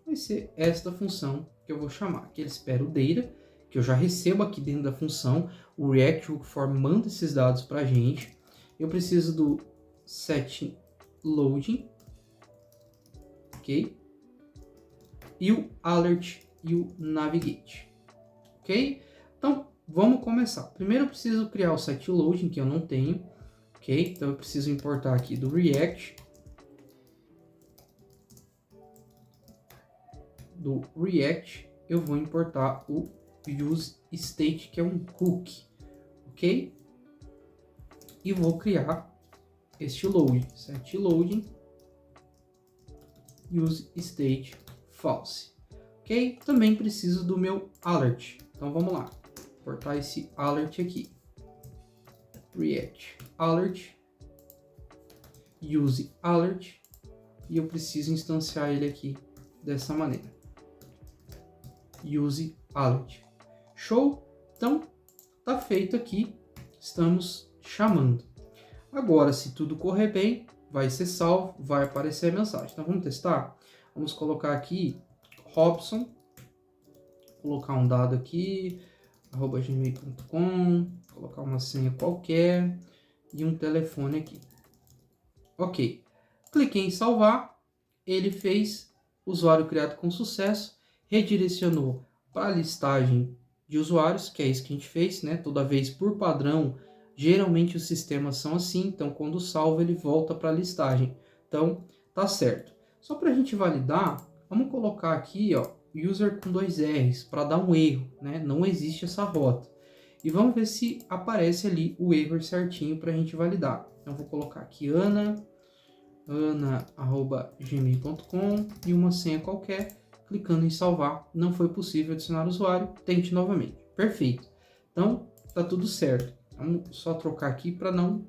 vai ser esta função que eu vou chamar, que ele espera o data, que eu já recebo aqui dentro da função. O React Hookform manda esses dados para a gente. Eu preciso do setting loading, ok? E o alert e o navigate, ok? Então, vamos começar. Primeiro eu preciso criar o setting loading, que eu não tenho, ok? Então eu preciso importar aqui do React do React, eu vou importar o useState, que é um hook, ok? E vou criar este load, set loading useState false, ok? Também preciso do meu alert, então vamos lá, importar esse alert aqui, React alert, use alert, e eu preciso instanciar ele aqui dessa maneira, use alert. Show? Então, tá feito aqui, estamos chamando. Agora, se tudo correr bem, vai ser salvo, vai aparecer a mensagem. Então, vamos testar? Vamos colocar aqui, Robson, colocar um dado aqui, @gmail.com, colocar uma senha qualquer e um telefone aqui. Ok. Cliquei em salvar, ele fez usuário criado com sucesso, redirecionou para a listagem de usuários, que é isso que a gente fez, né? Toda vez por padrão, geralmente os sistemas são assim, então quando salva ele volta para a listagem. Então, tá certo. Só para a gente validar, vamos colocar aqui, ó, user com 2 R's, para dar um erro, né? Não existe essa rota. E vamos ver se aparece ali o erro certinho para a gente validar. Então, vou colocar aqui ana@gmail.com e uma senha qualquer. Clicando em salvar, não foi possível adicionar o usuário, tente novamente. Perfeito. Então, tá tudo certo. Vamos só trocar aqui para não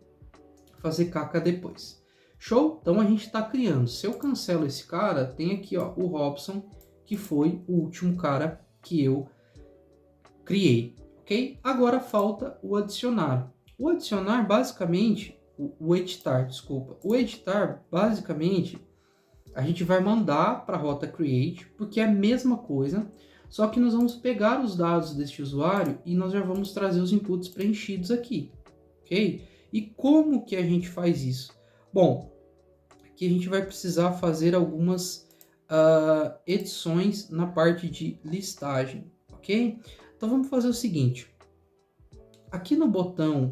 fazer caca depois. Show? Então a gente está criando. Se eu cancelo esse cara, tem aqui, ó, o Robson, que foi o último cara que eu criei, ok? Agora falta o adicionar. O adicionar, basicamente, o editar, desculpa. O editar, basicamente, a gente vai mandar para a rota create, porque é a mesma coisa, só que nós vamos pegar os dados deste usuário e nós já vamos trazer os inputs preenchidos aqui, ok? E como que a gente faz isso? Bom, aqui a gente vai precisar fazer algumas edições na parte de listagem, ok? Então vamos fazer o seguinte, aqui no botão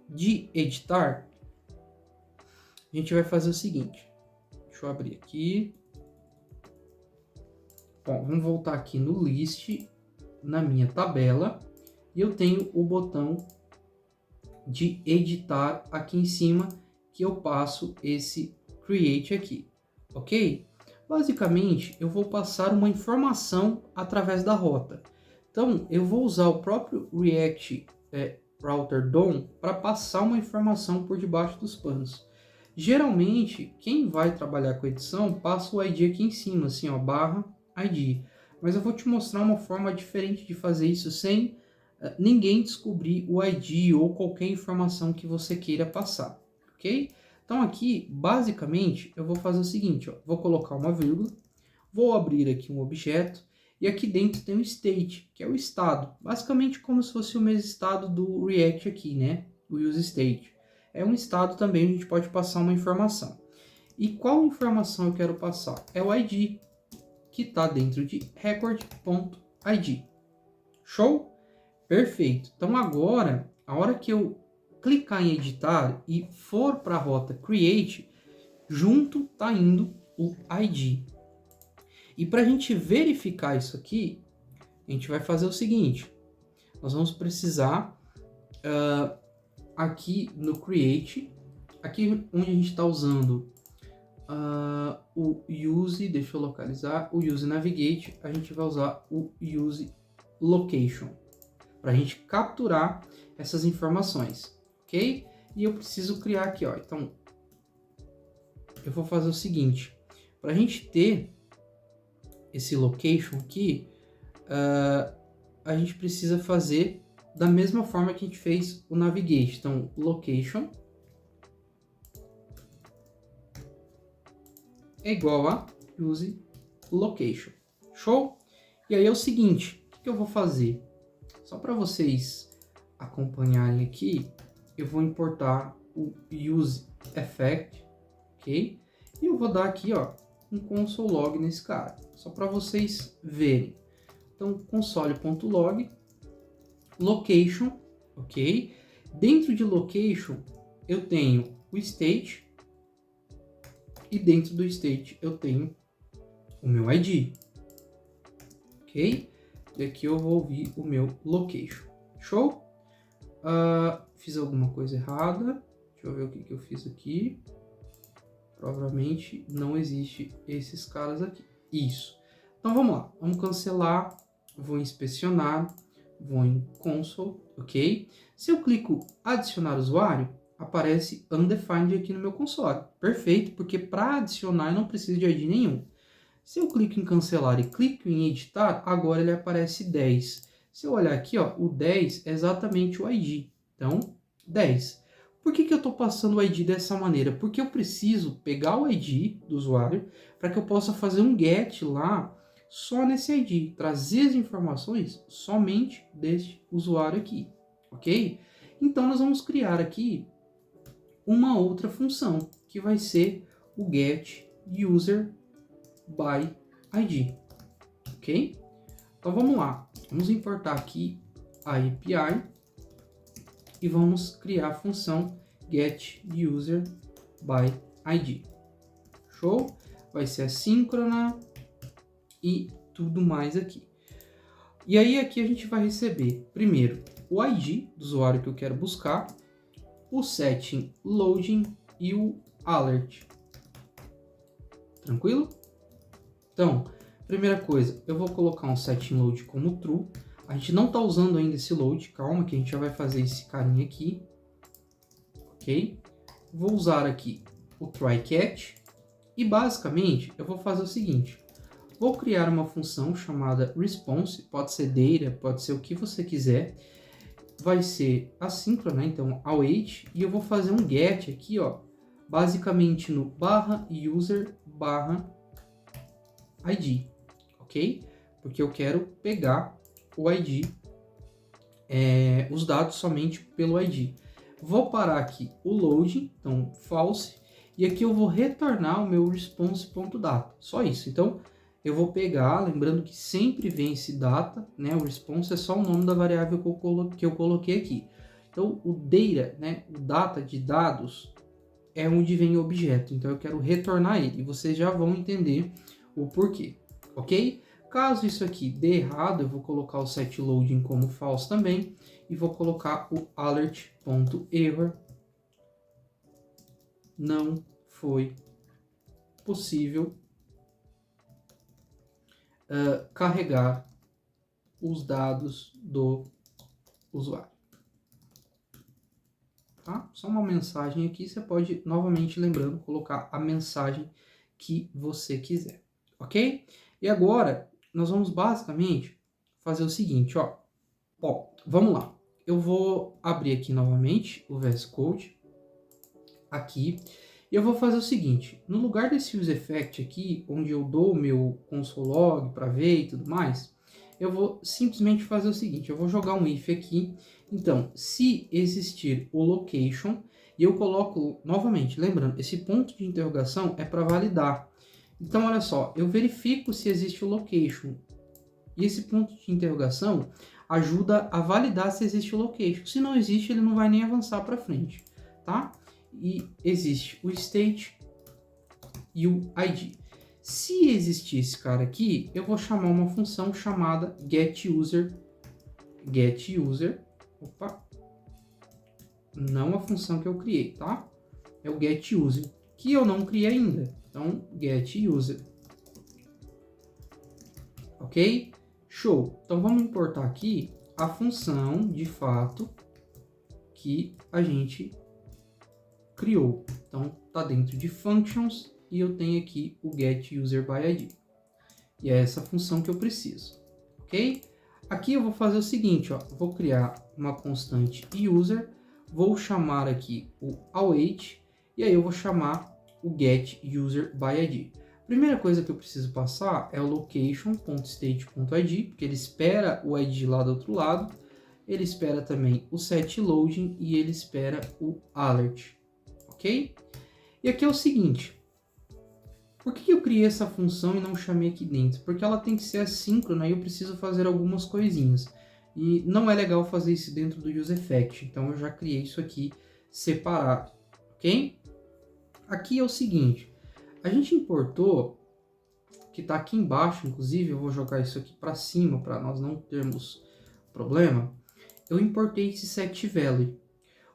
de editar, a gente vai fazer o seguinte, deixa eu abrir aqui. Bom, vamos voltar aqui no list, na minha tabela, e eu tenho o botão de editar aqui em cima, que eu passo esse create aqui, ok? Basicamente, eu vou passar uma informação através da rota. Então, eu vou usar o próprio React Router DOM para passar uma informação por debaixo dos panos. Geralmente, quem vai trabalhar com edição, passa o ID aqui em cima, assim, ó, /ID. Mas eu vou te mostrar uma forma diferente de fazer isso sem ninguém descobrir o ID ou qualquer informação que você queira passar, ok? Então aqui, basicamente, eu vou fazer o seguinte, ó, vou colocar uma vírgula, vou abrir aqui um objeto, e aqui dentro tem o state, que é o estado. Basicamente como se fosse o mesmo estado do React aqui, né? O useState. É um estado também, a gente pode passar uma informação. E qual informação eu quero passar? É o ID, que está dentro de record.id. Show? Perfeito. Então agora, a hora que eu clicar em editar e for para a rota create, junto está indo o ID. E para a gente verificar isso aqui, a gente vai fazer o seguinte, nós vamos precisar aqui no create, aqui onde a gente está usando o use, deixa eu localizar, o use navigate, a gente vai usar o use location, para a gente capturar essas informações, ok? E eu preciso criar aqui, ó, então eu vou fazer o seguinte, para a gente ter esse location aqui, a gente precisa fazer da mesma forma que a gente fez o navigate. Então, location é igual a use location. Show? E aí é o seguinte, o que eu vou fazer? Só para vocês acompanharem aqui, eu vou importar o use effect, ok? E eu vou dar aqui, ó, um console log nesse cara, só para vocês verem. Então, console.log, location, ok? Dentro de location, eu tenho o state, e dentro do state eu tenho o meu ID, ok? E aqui eu vou ouvir o meu location. Show? Fiz alguma coisa errada. Deixa eu ver o que eu fiz aqui. Provavelmente não existe esses caras aqui. Isso. Então vamos lá. Vamos cancelar. Vou inspecionar. Vou em console, ok? Se eu clico adicionar usuário, aparece undefined aqui no meu console. Perfeito, porque para adicionar eu não preciso de ID nenhum. Se eu clico em cancelar e clico em editar, agora ele aparece 10. Se eu olhar aqui, ó, o 10 é exatamente o ID. Então, 10. Por que eu estou passando o ID dessa maneira? Porque eu preciso pegar o ID do usuário para que eu possa fazer um get lá só nesse ID, trazer as informações somente deste usuário aqui, ok? Então, nós vamos criar aqui uma outra função, que vai ser o get user by ID, ok? Então vamos lá, vamos importar aqui a API e vamos criar a função get user by ID. Show? Vai ser assíncrona e tudo mais aqui. E aí aqui a gente vai receber primeiro o ID do usuário que eu quero buscar, o setting loading e o alert. Tranquilo? Então, primeira coisa, eu vou colocar um setting load como true. A gente não está usando ainda esse load, calma que a gente já vai fazer esse carinha aqui. Ok? Vou usar aqui o try catch e basicamente eu vou fazer o seguinte. Vou criar uma função chamada response, pode ser data, pode ser o que você quiser. Vai ser assíncrona, né? Então await, e eu vou fazer um get aqui, ó, basicamente no /user /id, ok? Porque eu quero pegar o ID, os dados somente pelo ID. Vou parar aqui o loading, então false, e aqui eu vou retornar o meu response.data, só isso. Então eu vou pegar, lembrando que sempre vem esse data, né? O response é só o nome da variável que eu coloquei aqui. Então o data, né? O data de dados é onde vem o objeto. Então eu quero retornar ele. E vocês já vão entender o porquê, ok? Caso isso aqui dê errado, eu vou colocar o setLoading como false também. E vou colocar o alert.error. Não foi possível carregar os dados do usuário. Tá? Só uma mensagem aqui, você pode, novamente lembrando, colocar a mensagem que você quiser, ok? E agora, nós vamos basicamente fazer o seguinte, ó. Ó, vamos lá. Eu vou abrir aqui novamente o VS Code, aqui, e eu vou fazer o seguinte, no lugar desse useEffect aqui, onde eu dou o meu console log para ver e tudo mais, eu vou simplesmente fazer o seguinte, eu vou jogar um if aqui. Então, se existir o location, e eu coloco, novamente, lembrando, esse ponto de interrogação é para validar. Então, olha só, eu verifico se existe o location, e esse ponto de interrogação ajuda a validar se existe o location. Se não existe, ele não vai nem avançar para frente, tá? E existe o state e o ID. Se existir esse cara aqui, eu vou chamar uma função chamada getUser. Opa, não a função que eu criei, tá? É o getUser, que eu não criei ainda. Então, getUser. Ok? Show. Então, vamos importar aqui a função, de fato, que a gente criou. Então, tá dentro de functions e eu tenho aqui o getUserById. E é essa função que eu preciso, ok? Aqui eu vou fazer o seguinte, ó, vou criar uma constante user, vou chamar aqui o await e aí eu vou chamar o getUserById. Primeira coisa que eu preciso passar é o location.state.id, porque ele espera o ID lá do outro lado, ele espera também o setLoading e ele espera o alert. Ok? E aqui é o seguinte, por que eu criei essa função e não chamei aqui dentro? Porque ela tem que ser assíncrona e eu preciso fazer algumas coisinhas. E não é legal fazer isso dentro do useEffect, então eu já criei isso aqui separado, ok? Aqui é o seguinte, a gente importou que está aqui embaixo, inclusive, eu vou jogar isso aqui para cima, para nós não termos problema, eu importei esse setValue.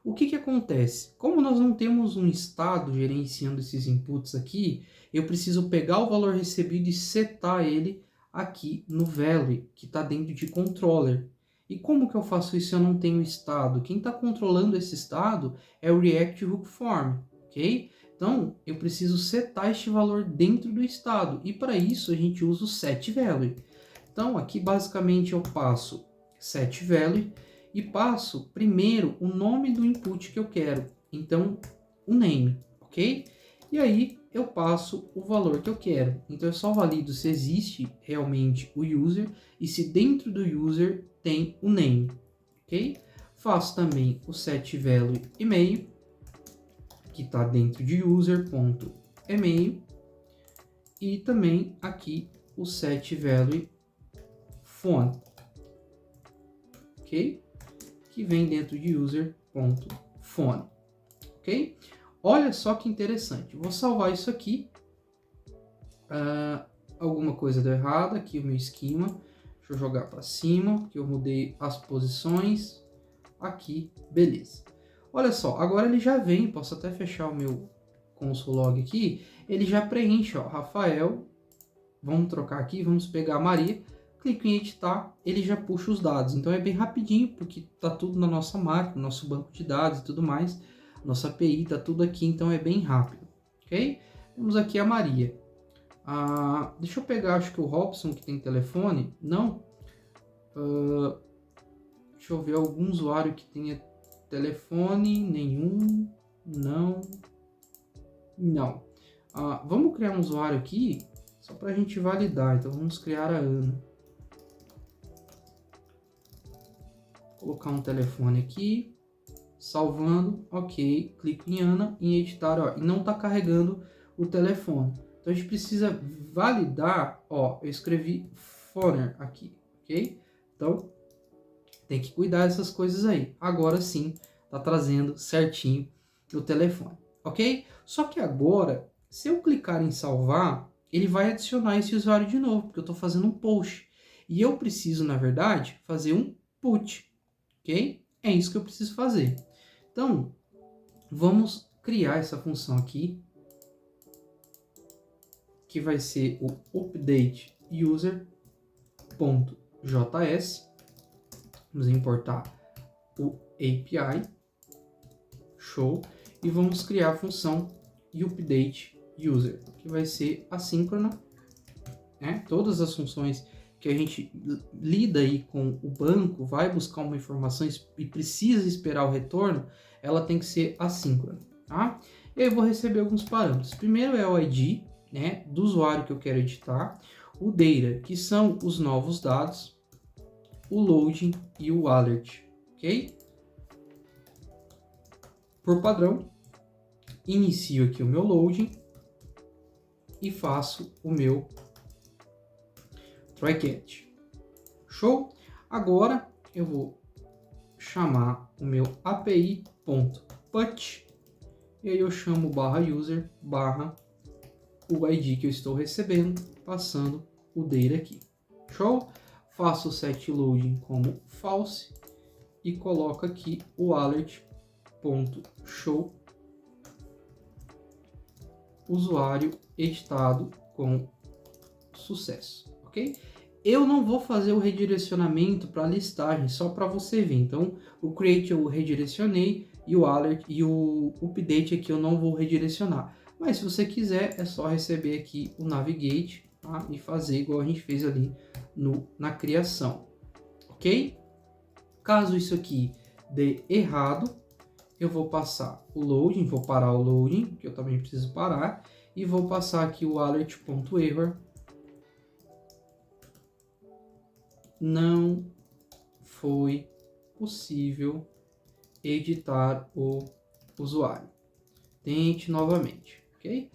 O que acontece? Como nós não temos um estado gerenciando esses inputs aqui, eu preciso pegar o valor recebido e setar ele aqui no value, que está dentro de controller. E como que eu faço isso se eu não tenho estado? Quem está controlando esse estado é o React Hook Form, ok? Então, eu preciso setar este valor dentro do estado. E para isso, a gente usa o setValue. Então, aqui basicamente eu passo setValue e passo primeiro o nome do input que eu quero. Então, o name, ok? E aí, eu passo o valor que eu quero. Então, eu só valido se existe realmente o user e se dentro do user tem o name, ok? Faço também o setValue e-mail, que está dentro de user.email, e também aqui o setValue phone, ok? Que vem dentro de user.phone, ok? Olha só que interessante. Vou salvar isso aqui. Alguma coisa deu errado aqui o meu esquema. Deixa eu jogar para cima, porque eu mudei as posições. Aqui, beleza. Olha só, agora ele já vem, posso até fechar o meu console log aqui. Ele já preenche, ó, Rafael. Vamos trocar aqui, vamos pegar a Maria. Clico em editar, ele já puxa os dados. Então é bem rapidinho, porque tá tudo na nossa máquina, nosso banco de dados e tudo mais. Nossa API tá tudo aqui, então é bem rápido, ok? Temos aqui a Maria. Deixa eu pegar, acho que o Robson que tem telefone. Não. Deixa eu ver algum usuário que tenha telefone. Nenhum. Não. Não. Vamos criar um usuário aqui, só para a gente validar. Então vamos criar a Ana. Colocar um telefone aqui. Salvando, ok. Clico em Ana, em editar, ó, e não está carregando o telefone. Então a gente precisa validar, ó, eu escrevi phone aqui, ok? Então tem que cuidar dessas coisas aí. Agora sim, tá trazendo certinho o telefone, ok? Só que agora, se eu clicar em salvar, ele vai adicionar esse usuário de novo, porque eu estou fazendo um post. E eu preciso, na verdade, fazer um put, ok? É isso que eu preciso fazer. Então, vamos criar essa função aqui, que vai ser o update user.js. Vamos importar o API, show, e vamos criar a função update user, que vai ser assíncrona, né? Todas as funções que a gente lida aí com o banco, vai buscar uma informação e precisa esperar o retorno, ela tem que ser assíncrona, tá? E aí eu vou receber alguns parâmetros. Primeiro é o ID, né, do usuário que eu quero editar, o data, que são os novos dados, o loading e o alert, ok? Por padrão, inicio aqui o meu loading e faço o meu try catch. Show? Agora eu vou chamar o meu API.put e aí eu chamo /user/ o ID que eu estou recebendo, passando o data aqui. Show? Faço o set loading como false e coloco aqui o alert.show usuário editado com sucesso, ok? Eu não vou fazer o redirecionamento para a listagem, só para você ver. Então, o create eu redirecionei e o alert e o update aqui eu não vou redirecionar. Mas se você quiser, é só receber aqui o navigate, tá? E fazer igual a gente fez ali na criação, ok? Caso isso aqui dê errado, eu vou passar o loading, vou parar o loading, que eu também preciso parar, e vou passar aqui o alert.error. Não foi possível editar o usuário. Tente novamente, ok?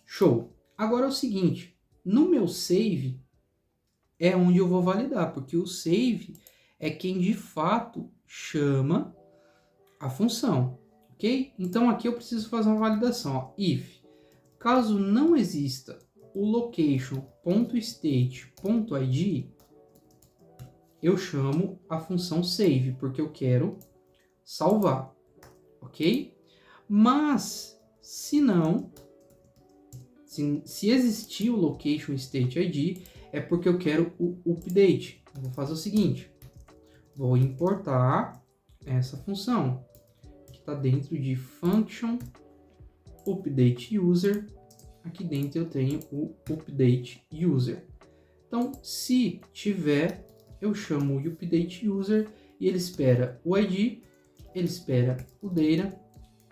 Show! Agora é o seguinte, no meu save é onde eu vou validar, porque o save é quem de fato chama a função, ok? Então aqui eu preciso fazer uma validação, ó, if Caso não exista o location.state.id, eu chamo a função save, porque eu quero salvar, ok? Mas, se não, se existir o location state ID, é porque eu quero o update. Eu vou fazer o seguinte, vou importar essa função, que está dentro de function update user. Aqui dentro eu tenho o update user. Então, se tiver, eu chamo o update user e ele espera o ID, ele espera o data,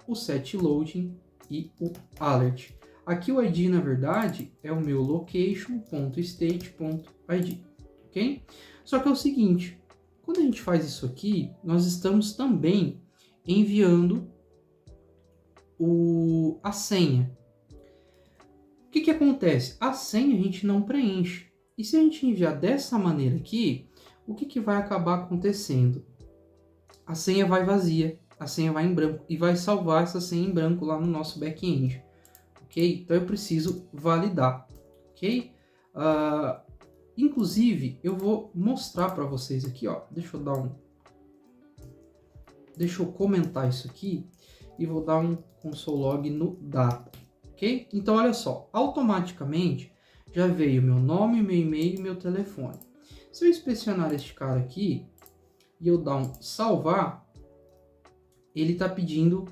o set loading e o alert. Aqui o ID, na verdade, é o meu location.state.id, ok? Só que é o seguinte, quando a gente faz isso aqui, nós estamos também enviando a senha. O que acontece? A senha a gente não preenche. E se a gente enviar dessa maneira aqui, o que vai acabar acontecendo? A senha vai vazia, a senha vai em branco e vai salvar essa senha em branco lá no nosso back-end. Ok? Então eu preciso validar. Ok? Inclusive, eu vou mostrar para vocês aqui, ó. Deixa eu comentar isso aqui e vou dar um console log no data. Ok? Então, olha só, automaticamente já veio meu nome, meu e-mail e meu telefone. Se eu inspecionar este cara aqui e eu dar um salvar, ele está pedindo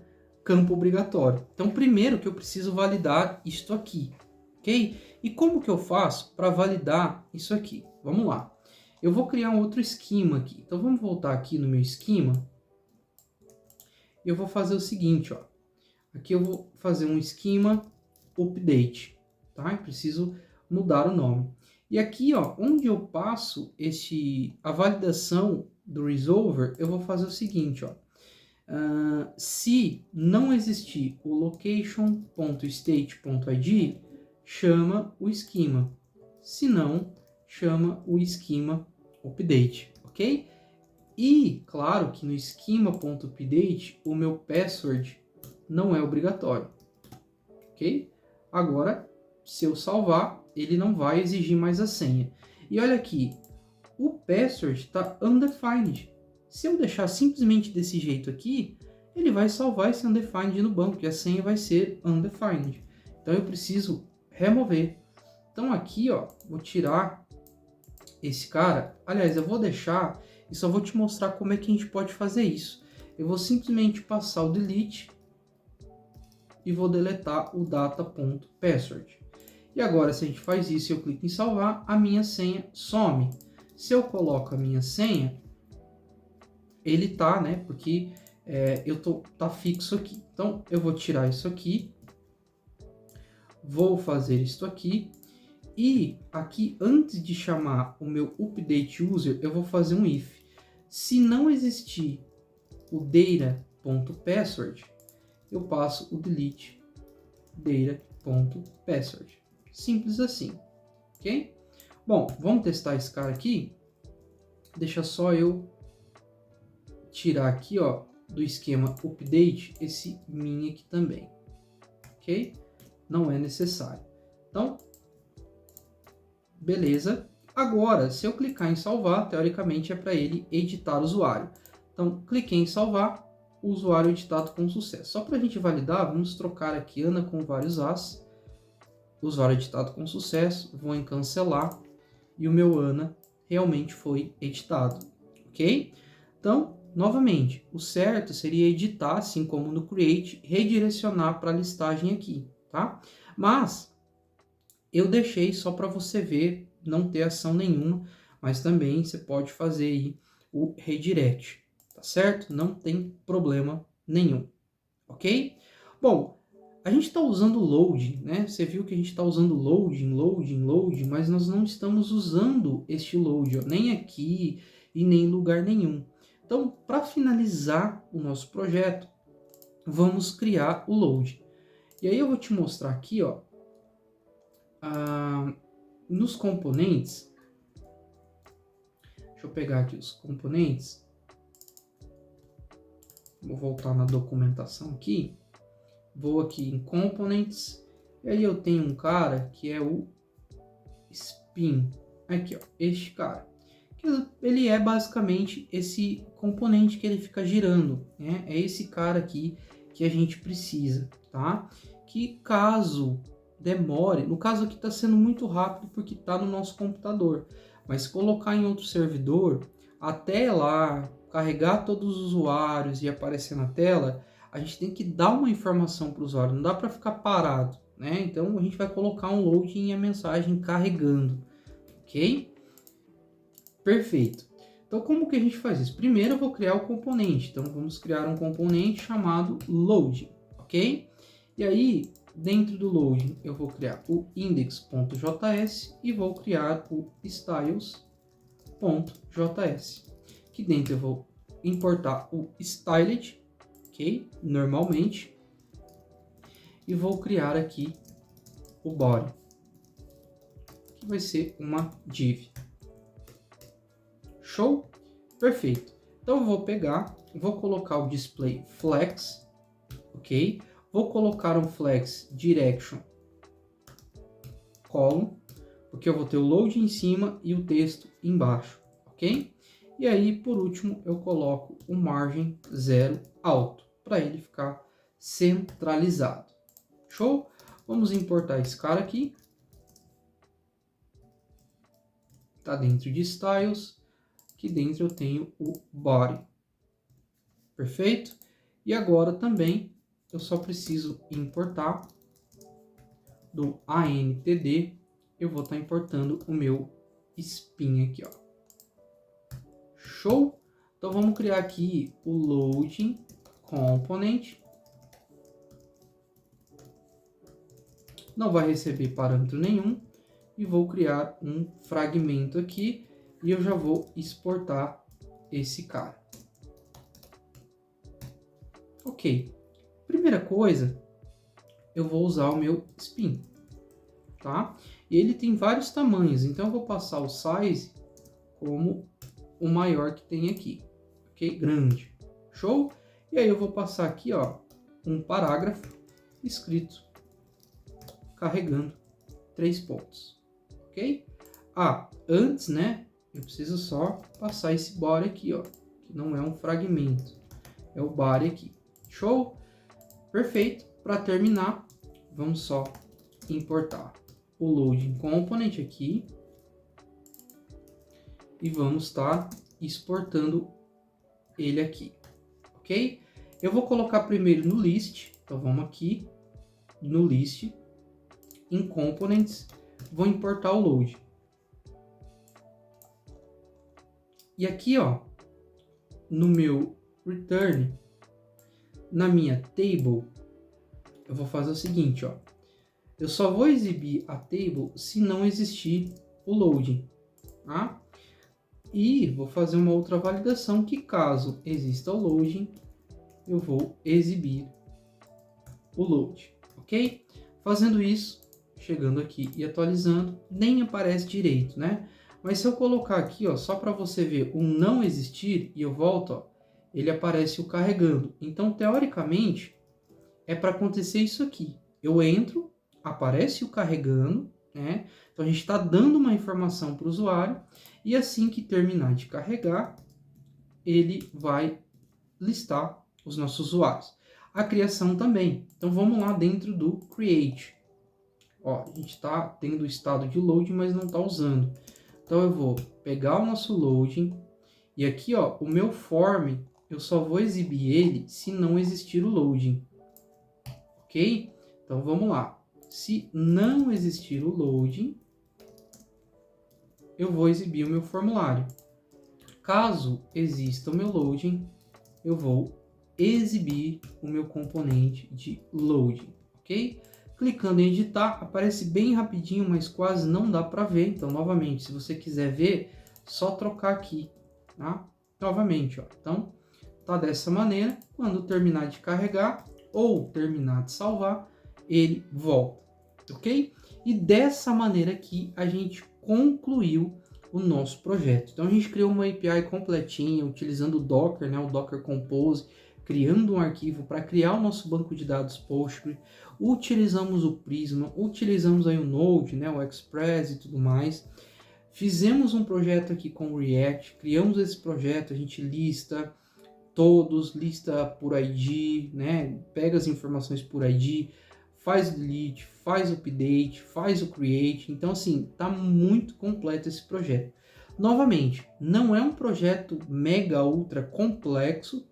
campo obrigatório. Então, primeiro que eu preciso validar isto aqui, ok? E como que eu faço para validar isso aqui? Vamos lá. Eu vou criar um outro esquema aqui. Então, vamos voltar aqui no meu esquema. Eu vou fazer o seguinte, ó. Aqui eu vou fazer um esquema update, tá? Eu preciso mudar o nome. E aqui, ó, onde eu passo a validação do resolver, eu vou fazer o seguinte, ó. Se não existir o location.state.id, chama o esquema. Se não, chama o esquema update, ok? E, claro, que no esquema.update, o meu password não é obrigatório, ok? Agora, se eu salvar, ele não vai exigir mais a senha. E olha aqui, o password está undefined. Se eu deixar simplesmente desse jeito aqui, ele vai salvar esse undefined no banco, e a senha vai ser undefined. Então eu preciso remover. Então aqui, ó, vou tirar esse cara. Aliás, eu vou deixar e só vou te mostrar como é que a gente pode fazer isso. Eu vou simplesmente passar o delete e vou deletar o data.password. E agora, se a gente faz isso e eu clico em salvar, a minha senha some. Se eu coloco a minha senha, ele tá, né? Porque tá fixo aqui. Então, eu vou tirar isso aqui. Vou fazer isto aqui. E aqui, antes de chamar o meu update user, eu vou fazer um if. Se não existir o data.password, eu passo o delete data.password. Simples assim, ok? Bom, vamos testar esse cara aqui. Deixa só eu tirar aqui, ó, do esquema update, esse min aqui também, ok? Não é necessário. Então, beleza. Agora, se eu clicar em salvar, teoricamente é para ele editar o usuário. Então, cliquei em salvar, o usuário editado com sucesso. Só para a gente validar, vamos trocar aqui Ana com vários As. Usuário editado com sucesso, vou em cancelar e o meu Ana realmente foi editado, ok? Então, novamente, o certo seria editar, assim como no create, redirecionar para a listagem aqui, tá? Mas eu deixei só para você ver, não ter ação nenhuma, mas também você pode fazer aí o redirect, tá certo? Não tem problema nenhum, ok? Bom, a gente está usando loading, né? Você viu que a gente está usando loading, mas nós não estamos usando este load, ó, nem aqui e nem em lugar nenhum. Então, para finalizar o nosso projeto, vamos criar o load. E aí eu vou te mostrar aqui, ó, nos componentes. Deixa eu pegar aqui os componentes. Vou voltar na documentação aqui. Vou aqui em Components, E aí eu tenho um cara que é o spin, aqui ó, este cara. Ele é basicamente esse componente que ele fica girando, né? É esse cara aqui que a gente precisa, tá? Que caso demore, no caso aqui está sendo muito rápido porque está no nosso computador, mas se colocar em outro servidor, até lá carregar todos os usuários e aparecer na tela, a gente tem que dar uma informação para o usuário, não dá para ficar parado, né? Então a gente vai colocar um loading e a mensagem carregando, ok? Perfeito. Então, como que a gente faz isso? Primeiro, eu vou criar o componente. Então, vamos criar um componente chamado loading, ok? E aí, dentro do loading, eu vou criar o index.js e vou criar o styles.js. Aqui dentro eu vou importar o styled, ok? Normalmente. E vou criar aqui o body, que vai ser uma div. Show? Perfeito. Então eu vou pegar, vou colocar o display flex, ok? Vou colocar um flex direction column, porque eu vou ter o load em cima e o texto embaixo, ok? E aí, por último, eu coloco o margem 0 alto, para ele ficar centralizado. Show? Vamos importar esse cara aqui. Tá dentro de styles. Aqui dentro eu tenho o body. Perfeito? E agora também eu só preciso importar do ANTD. Eu vou estar importando o meu spin aqui, ó. Show? Então vamos criar aqui o loading component. Não vai receber parâmetro nenhum. E vou criar um fragmento aqui. E eu já vou exportar esse cara. Ok. Primeira coisa, eu vou usar o meu spin, tá? E ele tem vários tamanhos, então eu vou passar o size como o maior que tem aqui, ok? Grande. Show? E aí eu vou passar aqui, ó, um parágrafo escrito carregando 3 pontos, ok? Ah, antes, né? Eu preciso só passar esse body aqui, ó, que não é um fragmento, é o body aqui. Show? Perfeito. Para terminar, vamos só importar o loading component aqui e vamos estar exportando ele aqui, ok? Eu vou colocar primeiro no list, então vamos aqui no list, em components, vou importar o load. E aqui, ó, no meu return, na minha table, eu vou fazer o seguinte, ó. Eu só vou exibir a table se não existir o loading, tá? E vou fazer uma outra validação que caso exista o loading, eu vou exibir o load, ok? Fazendo isso, chegando aqui e atualizando, nem aparece direito, né? Mas se eu colocar aqui, ó, só para você ver o não existir e eu volto, ó, ele aparece o carregando. Então, teoricamente, é para acontecer isso aqui. Eu entro, aparece o carregando, né? Então, a gente está dando uma informação para o usuário e assim que terminar de carregar, ele vai listar os nossos usuários. A criação também. Então, vamos lá dentro do create. Ó, a gente está tendo o estado de load, mas não está usando. Então, eu vou pegar o nosso loading e aqui, ó, o meu form, eu só vou exibir ele se não existir o loading. Ok? Então, vamos lá. Se não existir o loading, eu vou exibir o meu formulário. Caso exista o meu loading, eu vou exibir o meu componente de loading, ok? Clicando em editar, aparece bem rapidinho, mas quase não dá para ver. Então, novamente, se você quiser ver, só trocar aqui, tá? Novamente, ó. Então, tá dessa maneira. Quando terminar de carregar ou terminar de salvar, ele volta, ok? E dessa maneira aqui, a gente concluiu o nosso projeto. Então, a gente criou uma API completinha, utilizando o Docker, né? O Docker Compose, criando um arquivo para criar o nosso banco de dados Postgre, utilizamos o Prisma, utilizamos aí o Node, né, o Express e tudo mais. Fizemos um projeto aqui com o React, criamos esse projeto, a gente lista todos, lista por ID, né, pega as informações por ID, faz o delete, faz o update, faz o create. Então, assim, tá muito completo esse projeto. Novamente, não é um projeto mega ultra complexo,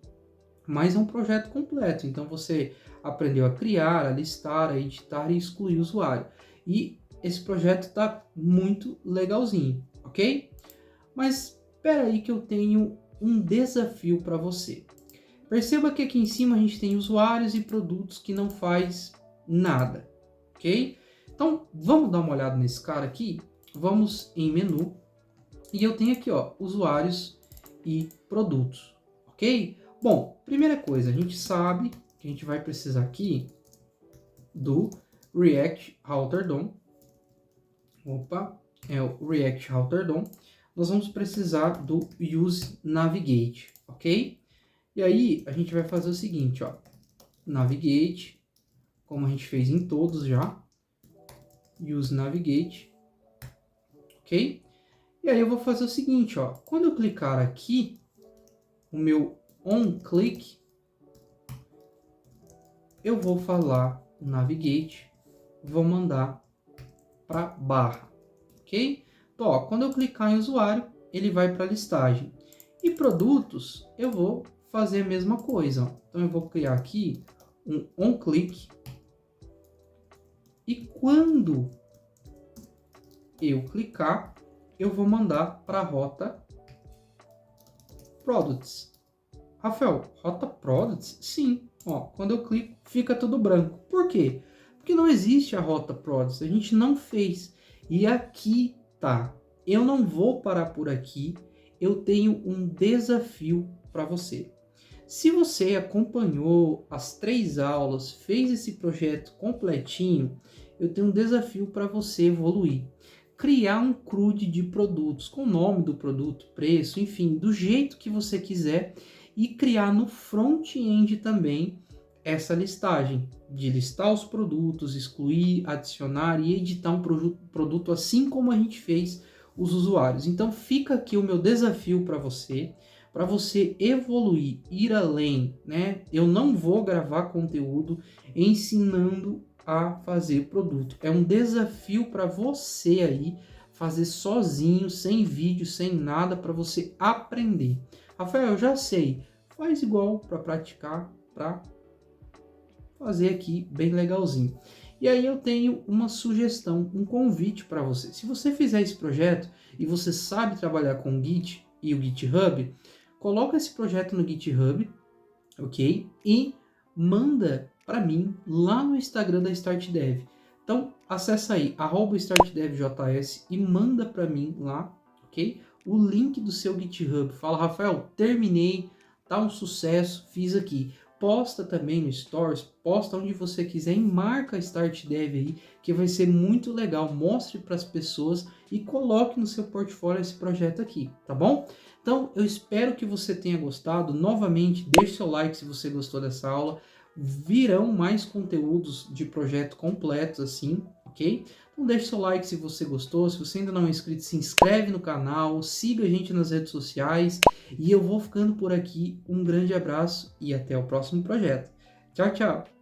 mas é um projeto completo. Então, você aprendeu a criar, a listar, a editar e excluir o usuário. E esse projeto tá muito legalzinho, ok? Mas espera aí que eu tenho um desafio para você. Perceba que aqui em cima a gente tem usuários e produtos que não faz nada, ok? Então, vamos dar uma olhada nesse cara aqui. Vamos em menu e eu tenho aqui, ó, usuários e produtos, ok? Bom, primeira coisa, a gente sabe que a gente vai precisar aqui do React Router DOM. Opa, é o React Router DOM. Nós vamos precisar do Use Navigate, ok? E aí, a gente vai fazer o seguinte, ó. Navigate, como a gente fez em todos já. Use Navigate, ok? E aí eu vou fazer o seguinte, ó. Quando eu clicar aqui, o meu onClick, eu vou falar o Navigate, vou mandar para barra, ok? Então, ó, quando eu clicar em usuário, ele vai para a listagem. E produtos, eu vou fazer a mesma coisa, ó. Então eu vou criar aqui um onClick. E quando eu clicar, eu vou mandar para a rota Products. Rafael, rota Products? Sim. Ó, quando eu clico, fica tudo branco. Por quê? Porque não existe a rota Products. A gente não fez. E aqui tá. Eu não vou parar por aqui. Eu tenho um desafio para você. Se você acompanhou as 3 aulas, fez esse projeto completinho, eu tenho um desafio para você evoluir. Criar um CRUD de produtos, com o nome do produto, preço, enfim, do jeito que você quiser, e criar no front-end também essa listagem, de listar os produtos, excluir, adicionar e editar um produto assim como a gente fez os usuários. Então fica aqui o meu desafio para você evoluir, ir além, né? Eu não vou gravar conteúdo ensinando a fazer produto. É um desafio para você aí fazer sozinho, sem vídeo, sem nada, para você aprender. Rafael, eu já sei. Faz igual para praticar, para fazer aqui bem legalzinho. E aí eu tenho uma sugestão, um convite para você. Se você fizer esse projeto e você sabe trabalhar com o Git e o GitHub, coloca esse projeto no GitHub, ok? E manda para mim lá no Instagram da StartDev. Então, acessa aí, @StartDevJS e manda para mim lá, ok? O link do seu GitHub. Fala, Rafael, terminei, tá um sucesso, fiz aqui. Posta também no Stories, posta onde você quiser e marca a StartDev aí, que vai ser muito legal. Mostre para as pessoas e coloque no seu portfólio esse projeto aqui, tá bom? Então, eu espero que você tenha gostado. Novamente, deixe seu like se você gostou dessa aula. Virão mais conteúdos de projeto completos assim, ok? Então deixe seu like se você gostou. Se você ainda não é inscrito, se inscreve no canal, siga a gente nas redes sociais. E eu vou ficando por aqui. Um grande abraço e até o próximo projeto. Tchau, tchau!